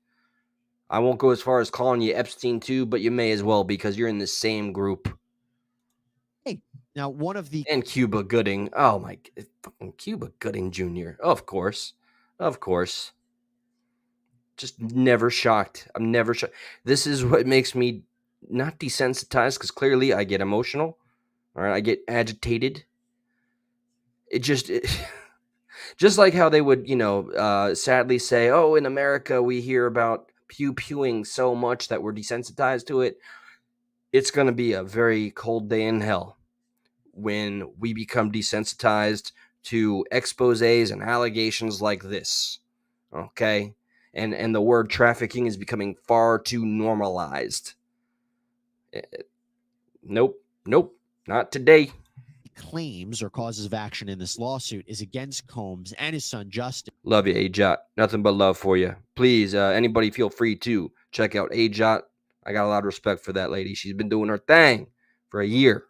I won't go as far as calling you Epstein too, but you may as well, because you're in the same group. Hey, now one of the... And Cuba Gooding. Oh my, fucking Cuba Gooding Jr. Of course. Of course. Just never shocked. I'm never shocked. This is what makes me not desensitized, because clearly I get emotional. All right, I get agitated. Just like how they would, sadly say, oh, in America, we hear about pew-pewing so much that we're desensitized to it. It's going to be a very cold day in hell when we become desensitized to exposés and allegations like this. Okay? And the word trafficking is becoming far too normalized. Nope, not today. Claims or causes of action in this lawsuit is against Combs and his son Justin. Love you, AJOT. Nothing but love for you. Please, anybody feel free to check out AJOT. I got a lot of respect for that lady. She's been doing her thing for a year.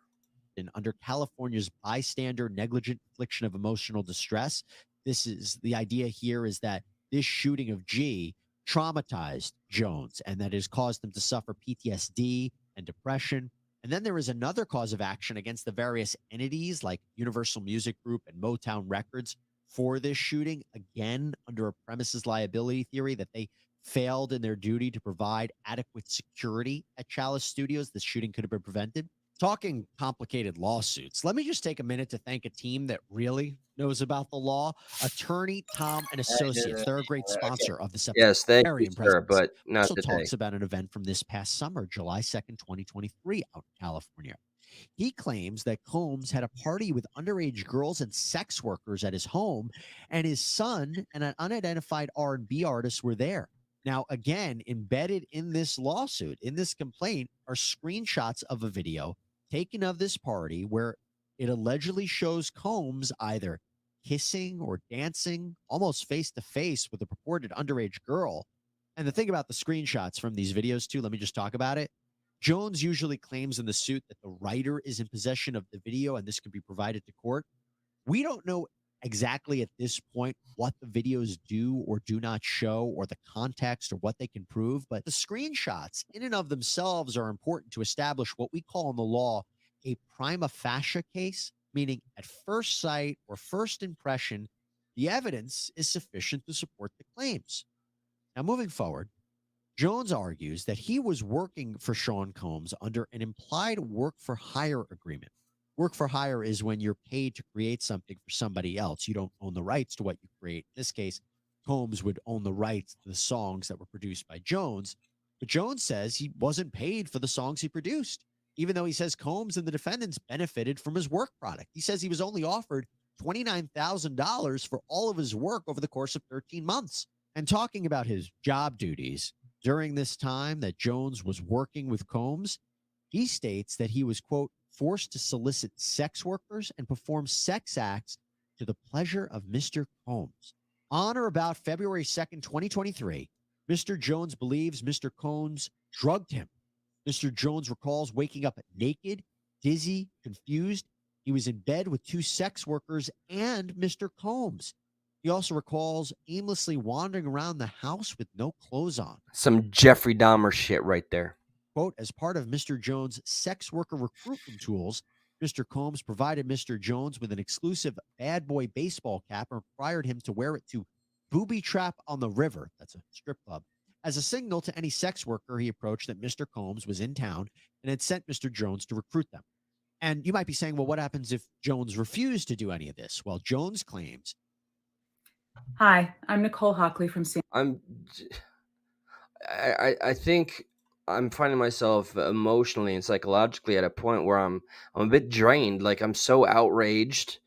And under California's bystander negligent infliction of emotional distress, this is the idea here, is that this shooting of G traumatized Jones and that has caused him to suffer PTSD and depression. And then there is another cause of action against the various entities like Universal Music Group and Motown Records for this shooting, again, under a premises liability theory that they failed in their duty to provide adequate security at Chalice Studios. This shooting could have been prevented. Talking complicated lawsuits, let me just take a minute to thank a team that really knows about the law. Attorney Tom and Associates. They're a great sponsor of this episode. Yes, thank you, sir, but not also today. Talks about an event from this past summer, July 2nd, 2023, out in California. He claims that Combs had a party with underage girls and sex workers at his home, and his son and an unidentified R&B artist were there. Now, again, embedded in this lawsuit, in this complaint, are screenshots of a video taken of this party where it allegedly shows Combs either kissing or dancing almost face to face with a purported underage girl. And the thing about the screenshots from these videos too, let me just talk about it. Jones usually claims in the suit that the writer is in possession of the video and this can be provided to court. We don't know exactly at this point what the videos do or do not show, or the context, or what they can prove, but the screenshots in and of themselves are important to establish what we call in the law a prima facie case, meaning at first sight or first impression, the evidence is sufficient to support the claims. Now, moving forward, Jones argues that he was working for Sean Combs under an implied work for hire agreement. Work for hire is when you're paid to create something for somebody else. You don't own the rights to what you create. In this case, Combs would own the rights to the songs that were produced by Jones. But Jones says he wasn't paid for the songs he produced, even though he says Combs and the defendants benefited from his work product. He says he was only offered $29,000 for all of his work over the course of 13 months. And talking about his job duties, During this time that Jones was working with Combs, he states that he was, quote, forced to solicit sex workers and perform sex acts to the pleasure of Mr. Combs. On or about February 2nd, 2023, Mr. Jones believes Mr. Combs drugged him. Mr. Jones recalls waking up naked, dizzy, confused. He was in bed with 2 sex workers and Mr. Combs. He also recalls aimlessly wandering around the house with no clothes on. Some Jeffrey Dahmer shit right there. Quote, as part of Mr. Jones' sex worker recruitment tools, Mr. Combs provided Mr. Jones with an exclusive bad boy baseball cap and required him to wear it to Booby Trap on the River, that's a strip club, as a signal to any sex worker he approached that Mr. Combs was in town and had sent Mr. Jones to recruit them. And you might be saying, well, what happens if Jones refused to do any of this? Well, Jones claims. Hi, I'm Nicole Hockley from San. I think I'm finding myself emotionally and psychologically at a point where I'm a bit drained. Like, I'm so outraged,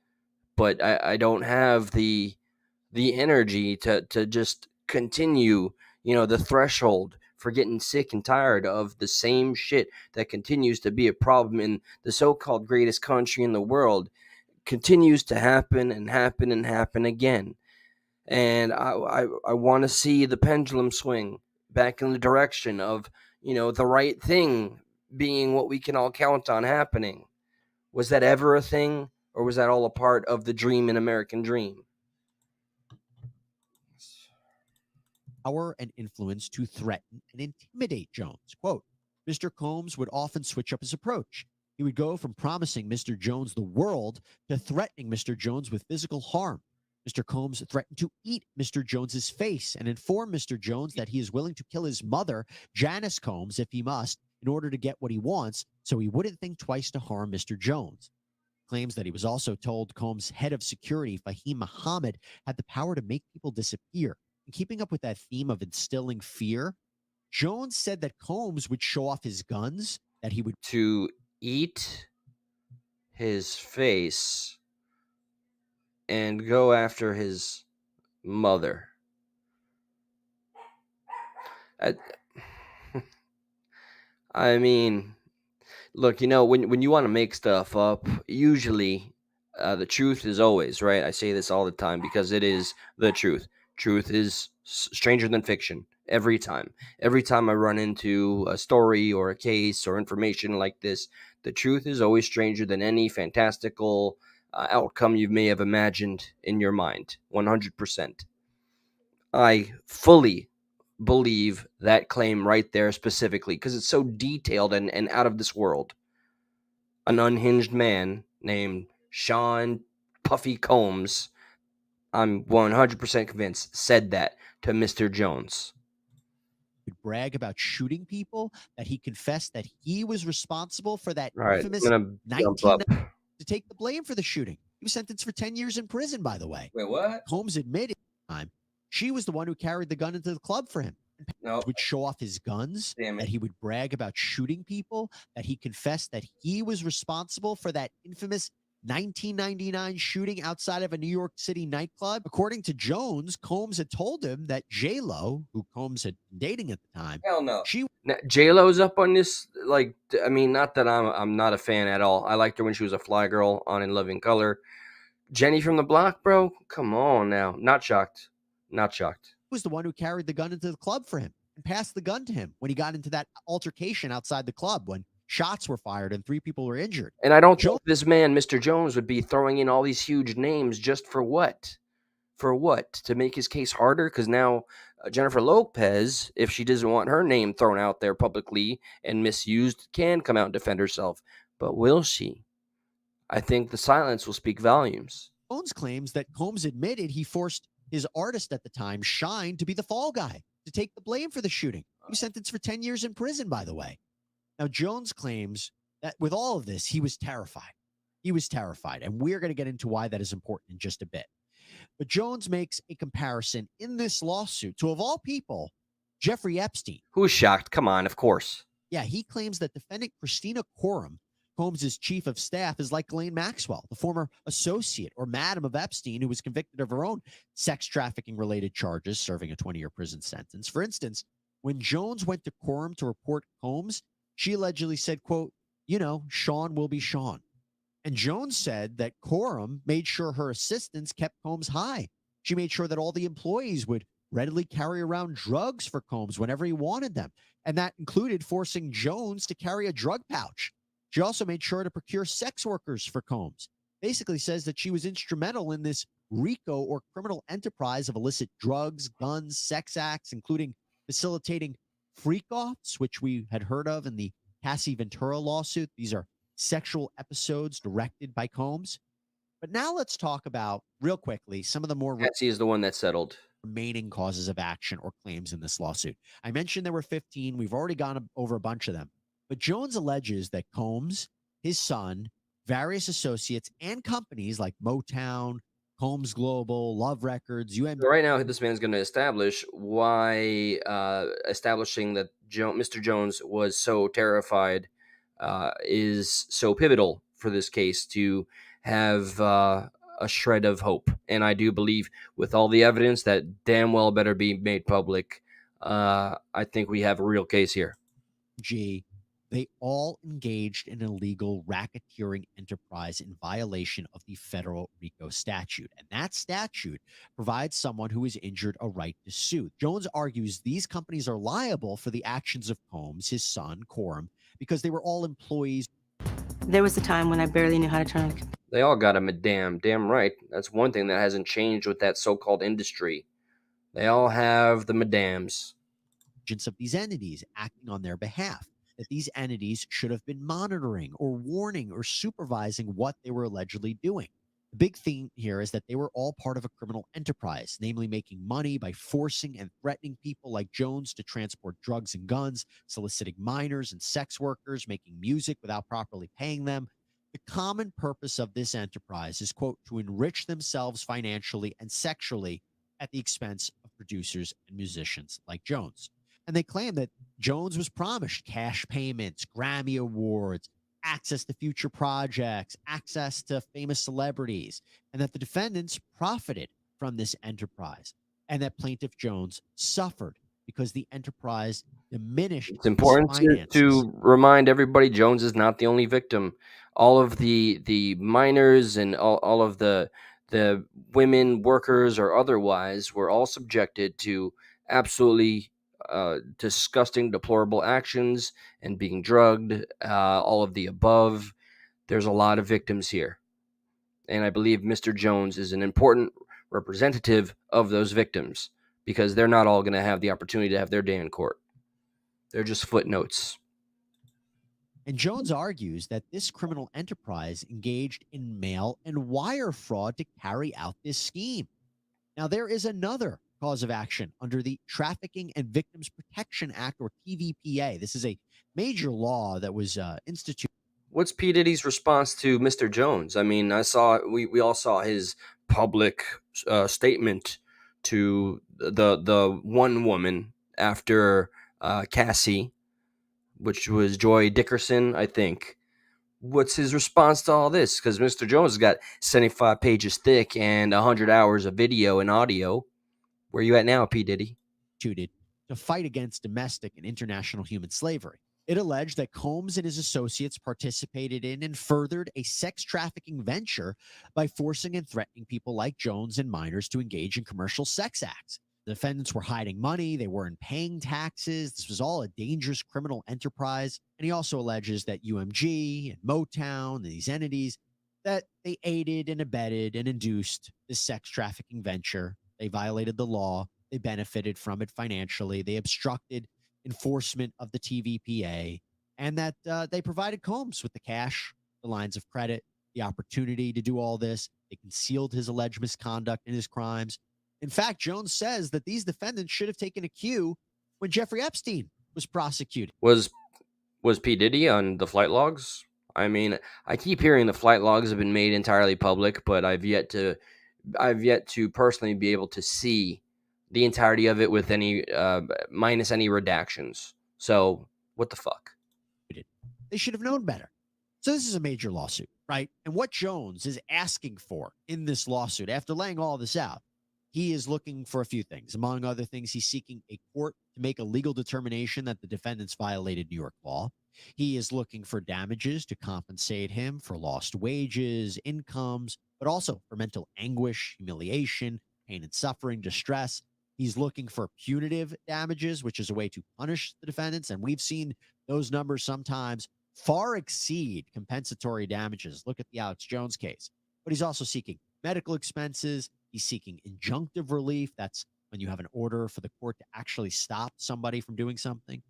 but I don't have the energy to just continue, the threshold for getting sick and tired of the same shit that continues to be a problem in the so-called greatest country in the world, continues to happen and happen and happen again. And I want to see the pendulum swing back in the direction of, the right thing being what we can all count on happening. Was that ever a thing, or was that all a part of the dream, an American dream? Power and influence to threaten and intimidate Jones. Quote, Mr. Combs would often switch up his approach. He would go from promising Mr. Jones the world to threatening Mr. Jones with physical harm. Mr. Combs threatened to eat Mr. Jones's face and inform Mr. Jones that he is willing to kill his mother, Janice Combs, if he must, in order to get what he wants, so he wouldn't think twice to harm Mr. Jones. Claims that he was also told Combs' head of security, Fahim Muhammad, had the power to make people disappear. And keeping up with that theme of instilling fear, Jones said that Combs would show off his guns, that he would to eat his face and go after his mother. I mean, look, when you want to make stuff up, usually the truth is always, right? I say this all the time because it is the truth. Truth is stranger than fiction every time. Every time I run into a story or a case or information like this, the truth is always stranger than any fantastical outcome you may have imagined in your mind. 100%. I fully believe that claim right there specifically because it's so detailed and out of this world. An unhinged man named Sean Puffy Combs, I'm 100% convinced, said that to Mr. Jones. brag about shooting people, that he confessed that he was responsible for that All right, infamous I'm gonna jump up. to take the blame for the shooting. He was sentenced for 10 years in prison, by the way. Wait, what? Combs admitted at the time she was the one who carried the gun into the club for him. No. Would show off his guns, Damn it. that he would brag about shooting people, that he confessed that he was responsible for that infamous 1999 shooting outside of a New York City nightclub. According to Jones, Combs had told him that J-Lo, who Combs had been dating at the time, Hell no. she J-Lo's up on this. Like, I mean, not that I'm not a fan at all. I liked her when she was a fly girl on In Living Color. Jenny from the Block, bro. Come on now. Not shocked. Not shocked. was the one who carried the gun into the club for him and passed the gun to him when he got into that altercation outside the club when shots were fired and 3 people were injured. And I don't think this man, Mr. Jones, would be throwing in all these huge names just for what? For what? To make his case harder? Because now Jennifer Lopez, if she doesn't want her name thrown out there publicly and misused, can come out and defend herself. But will she? I think the silence will speak volumes. Jones claims that Combs admitted he forced his artist at the time, Shine, to be the fall guy, to take the blame for the shooting. He was sentenced for 10 years in prison, by the way. Now, Jones claims that with all of this, he was terrified. He was terrified. And we're going to get into why that is important in just a bit. But Jones makes a comparison in this lawsuit to, of all people, Jeffrey Epstein. Who's shocked? Come on, of course. Yeah, he claims that defendant Christina Coram, Combs' chief of staff, is like Ghislaine Maxwell, the former associate or madam of Epstein, who was convicted of her own sex trafficking related charges, serving a 20-year prison sentence. For instance, When Jones went to Quorum to report Combs, she allegedly said, quote, Sean will be Sean. And Jones said that Quorum made sure her assistants kept Combs high. She made sure that all the employees would readily carry around drugs for Combs whenever he wanted them. And that included forcing Jones to carry a drug pouch. She also made sure to procure sex workers for Combs. Basically says that she was instrumental in this RICO or criminal enterprise of illicit drugs, guns, sex acts, including facilitating freak-offs, which we had heard of in the Cassie Ventura lawsuit. These are sexual episodes directed by Combs. But now let's talk about, real quickly, some of the more Patsy is the one that settled. remaining causes of action or claims in this lawsuit. I mentioned there were 15. We've already gone over a bunch of them. But Jones alleges that Combs, his son, various associates, and companies like Motown, Combs Global, Love Records, So right now, this man's going to establish why establishing that Mr. Jones was so terrified is so pivotal for this case to have a shred of hope. And I do believe, with all the evidence that damn well better be made public, I think we have a real case here. They all engaged in illegal racketeering enterprise in violation of the federal RICO statute. And that statute provides someone who is injured a right to sue. Jones argues these companies are liable for the actions of Combs, his son, Quorum, because they were all employees. There was a time when I barely knew how to turn. They all got him a damn right. That's one thing that hasn't changed with that so-called industry. They all have the madams. Of these entities acting on their behalf. That these entities should have been monitoring or warning or supervising what they were allegedly doing. The big theme here is that they were all part of a criminal enterprise, namely making money by forcing and threatening people like Jones to transport drugs and guns, soliciting minors and sex workers, making music without properly paying them. The common purpose of this enterprise is, quote, to enrich themselves financially and sexually at the expense of producers and musicians like Jones. And they claim that Jones was promised cash payments, Grammy Awards, access to future projects, access to famous celebrities, and that the defendants profited from this enterprise, and that Plaintiff Jones suffered because the enterprise diminished. It's important to remind everybody Jones is not the only victim. All of the minors and all of the women, workers or otherwise, were all subjected to absolutely disgusting, deplorable actions and being drugged, all of the above. There's a lot of victims here. And I believe Mr. Jones is an important representative of those victims because they're not all going to have the opportunity to have their day in court. They're just footnotes. And Jones argues that this criminal enterprise engaged in mail and wire fraud to carry out this scheme. Now, there is another cause of action under the Trafficking and Victims Protection Act, or TVPA. This is a major law that was instituted. What's P. Diddy's response to Mr. Jones? I mean, we all saw his public statement to the one woman after Cassie, which was Joy Dickerson, I think. What's his response to all this? Because Mr. Jones has got 75 pages thick and 100 hours of video and audio. Where are you at now, P. Diddy? To fight against domestic and international human slavery. It alleged that Combs and his associates participated in and furthered a sex trafficking venture by forcing and threatening people like Jones and minors to engage in commercial sex acts. The defendants were hiding money. They weren't paying taxes. This was all a dangerous criminal enterprise. And he also alleges that UMG and Motown and these entities, that they aided and abetted and induced this sex trafficking venture. They violated the law. They benefited from it financially. They obstructed enforcement of the TVPA, and that they provided Combs with the cash, the lines of credit, the opportunity to do all this. They concealed his alleged misconduct and his crimes. In fact, Jones says that these defendants should have taken a cue when Jeffrey Epstein was prosecuted. Was P. Diddy on the flight logs? I mean, I keep hearing the flight logs have been made entirely public, but I've yet to personally be able to see the entirety of it with any minus any redactions. So what the fuck? They should have known better. So this is a major lawsuit, right? And what Jones is asking for in this lawsuit, after laying all this out, He is looking for a few things. Among other things, he's seeking a court to make a legal determination that the defendants violated New York law. He is looking for damages to compensate him for lost wages, incomes, but also for mental anguish, humiliation, pain and suffering, distress. He's looking for punitive damages, which is a way to punish the defendants. And we've seen those numbers sometimes far exceed compensatory damages. Look at the Alex Jones case. But he's also seeking medical expenses. He's seeking injunctive relief. That's when you have an order for the court to actually stop somebody from doing something.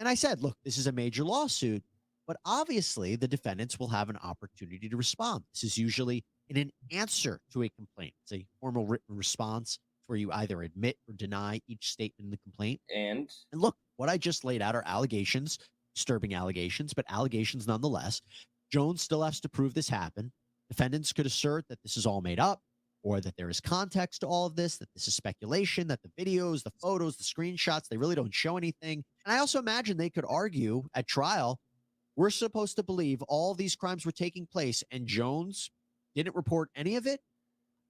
And I said, look, this is a major lawsuit, but obviously the defendants will have an opportunity to respond. This is usually in an answer to a complaint. It's a formal written response where you either admit or deny each statement in the complaint. And look, what I just laid out are allegations, disturbing allegations, but allegations nonetheless. Jones still has to prove this happened. Defendants could assert that this is all made up, or that there is context to all of this, that this is speculation, that the videos, the photos, the screenshots, they really don't show anything. And I also imagine they could argue at trial, we're supposed to believe all these crimes were taking place and Jones didn't report any of it.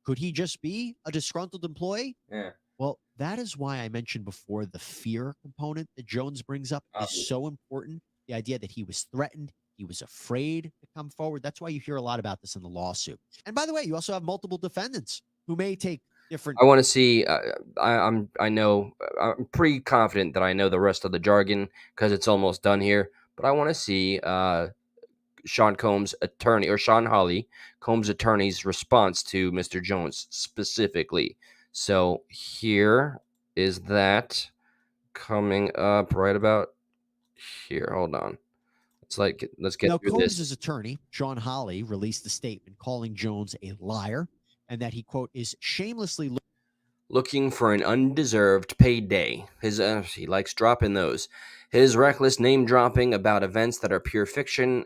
Could he just be a disgruntled employee? yeah, Well, that is why I mentioned before the fear component that Jones brings up is so important. The idea that he was threatened, he was afraid to come forward. That's why you hear a lot about this in the lawsuit. And by the way, you also have multiple defendants who may take different. I want to see. I'm pretty confident that I know the rest of the jargon because it's almost done here. But I want to see Sean Combs' attorney, or Sean Hawley, Combs' attorney's response to Mr. Jones specifically. So here is that coming up right about here. Hold on. Let's get Now, through Combs' this. attorney, Sean Hawley, released a statement calling Jones a liar and that he, quote, is shamelessly Looking for an undeserved payday. He likes dropping those. His reckless name dropping about events that are pure fiction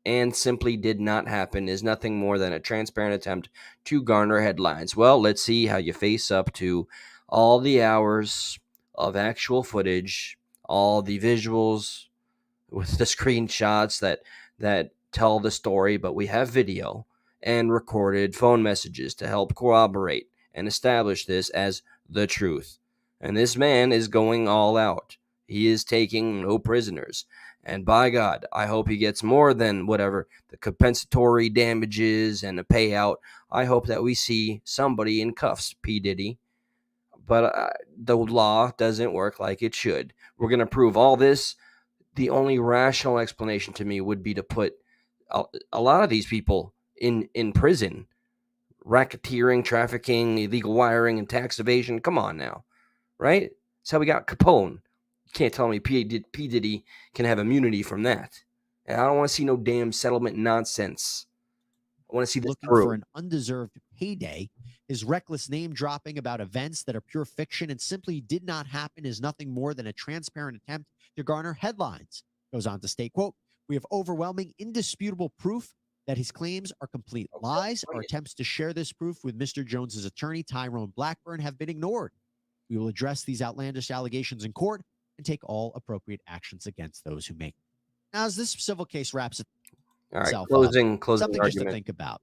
and simply did not happen is nothing more than a transparent attempt to garner headlines. Well, let's see how you face up to all the hours of actual footage, all the visuals with the screenshots that tell the story, but we have video and recorded phone messages to help corroborate and establish this as the truth. And this man is going all out. He is taking no prisoners. And by God, I hope he gets more than whatever the compensatory damages and a payout. I hope that we see somebody in cuffs, P. Diddy. But the law doesn't work like it should. We're going to prove all this. The only rational explanation to me would be to put a lot of these people in prison. Racketeering, trafficking, illegal wiring, and tax evasion. Come on now. Right? That's how we got Capone. You can't tell me P. Diddy can have immunity from that. And I don't want to see no damn settlement nonsense. I want to see this looking through. for an undeserved payday. His reckless name dropping about events that are pure fiction and simply did not happen is nothing more than a transparent attempt to garner headlines. Goes on to state, quote, we have overwhelming, indisputable proof that his claims are complete lies. Our attempts to share this proof with Mr. Jones's attorney, Tyrone Blackburn, have been ignored. We will address these outlandish allegations in court and take all appropriate actions against those who make them. Now, as this civil case wraps itself Closing something argument. just to think about.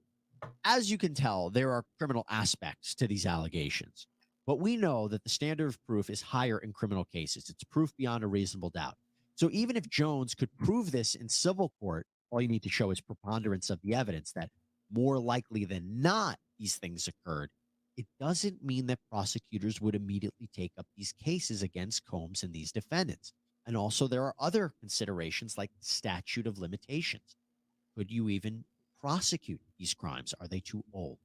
As you can tell, there are criminal aspects to these allegations, but we know that the standard of proof is higher in criminal cases. It's proof beyond a reasonable doubt. So even if Jones could prove this in civil court, all you need to show is preponderance of the evidence that more likely than not these things occurred. It doesn't mean that prosecutors would immediately take up these cases against Combs and these defendants. And also there are other considerations like statute of limitations. Could you even prosecute these crimes? Are they too old?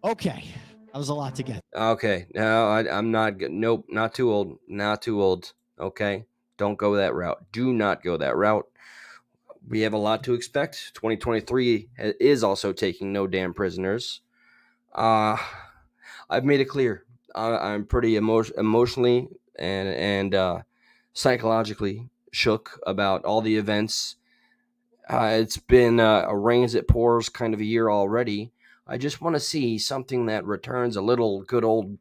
Okay, that was a lot to get. Okay, no, I'm not. Nope, not too old. Not too old. Okay, don't go that route. Do not go that route. We have a lot to expect. 2023 is also taking no damn prisoners. I've made it clear. I'm pretty emotionally and psychologically shook about all the events. It's been a rain as it pours kind of a year already. I just want to see something that returns a little good old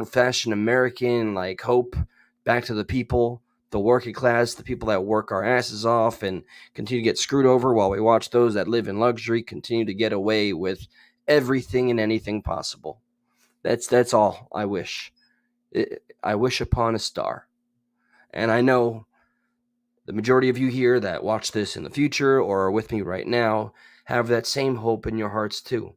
fashioned American like hope back to the people, the working class, the people that work our asses off and continue to get screwed over while we watch those that live in luxury continue to get away with everything and anything possible. That's all I wish. I wish upon a star. And I know the majority of you here that watch this in the future or are with me right now have that same hope in your hearts too.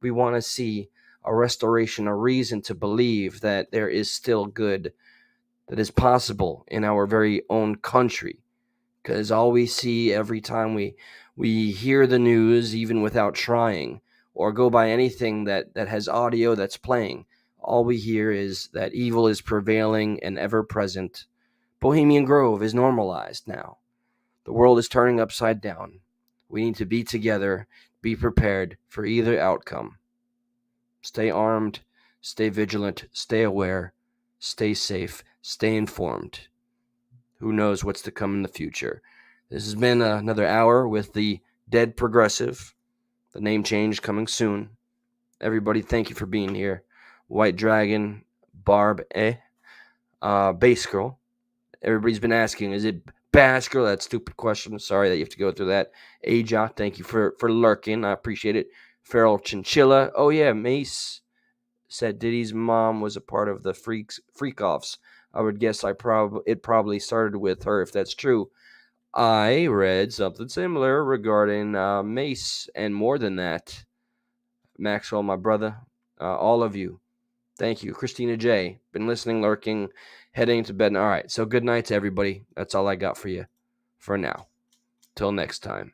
We want to see a restoration, a reason to believe that there is still good that is possible in our very own country. Because all we see every time we hear the news, even without trying, or go by anything that has audio that's playing, all we hear is that evil is prevailing and ever present. Bohemian Grove is normalized now. The world is turning upside down. We need to be together, be prepared for either outcome. Stay armed, stay vigilant, stay aware, stay safe, stay informed. Who knows what's to come in the future? This has been another hour with the Dead Progressive. The name change coming soon. Everybody, thank you for being here. White Dragon, Barb, Bass Girl. Everybody's been asking, is it Bass Girl? That stupid question. Sorry that you have to go through that. Aja, thank you for lurking. I appreciate it. Feral Chinchilla. Oh, yeah, Mace said Diddy's mom was a part of the freak-offs. I would guess it probably started with her, if that's true. I read something similar regarding Mace, and more than that. Maxwell, my brother, all of you, thank you. Christina J, been listening, lurking, heading to bed. All right, so good night to everybody. That's all I got for you for now. Till next time.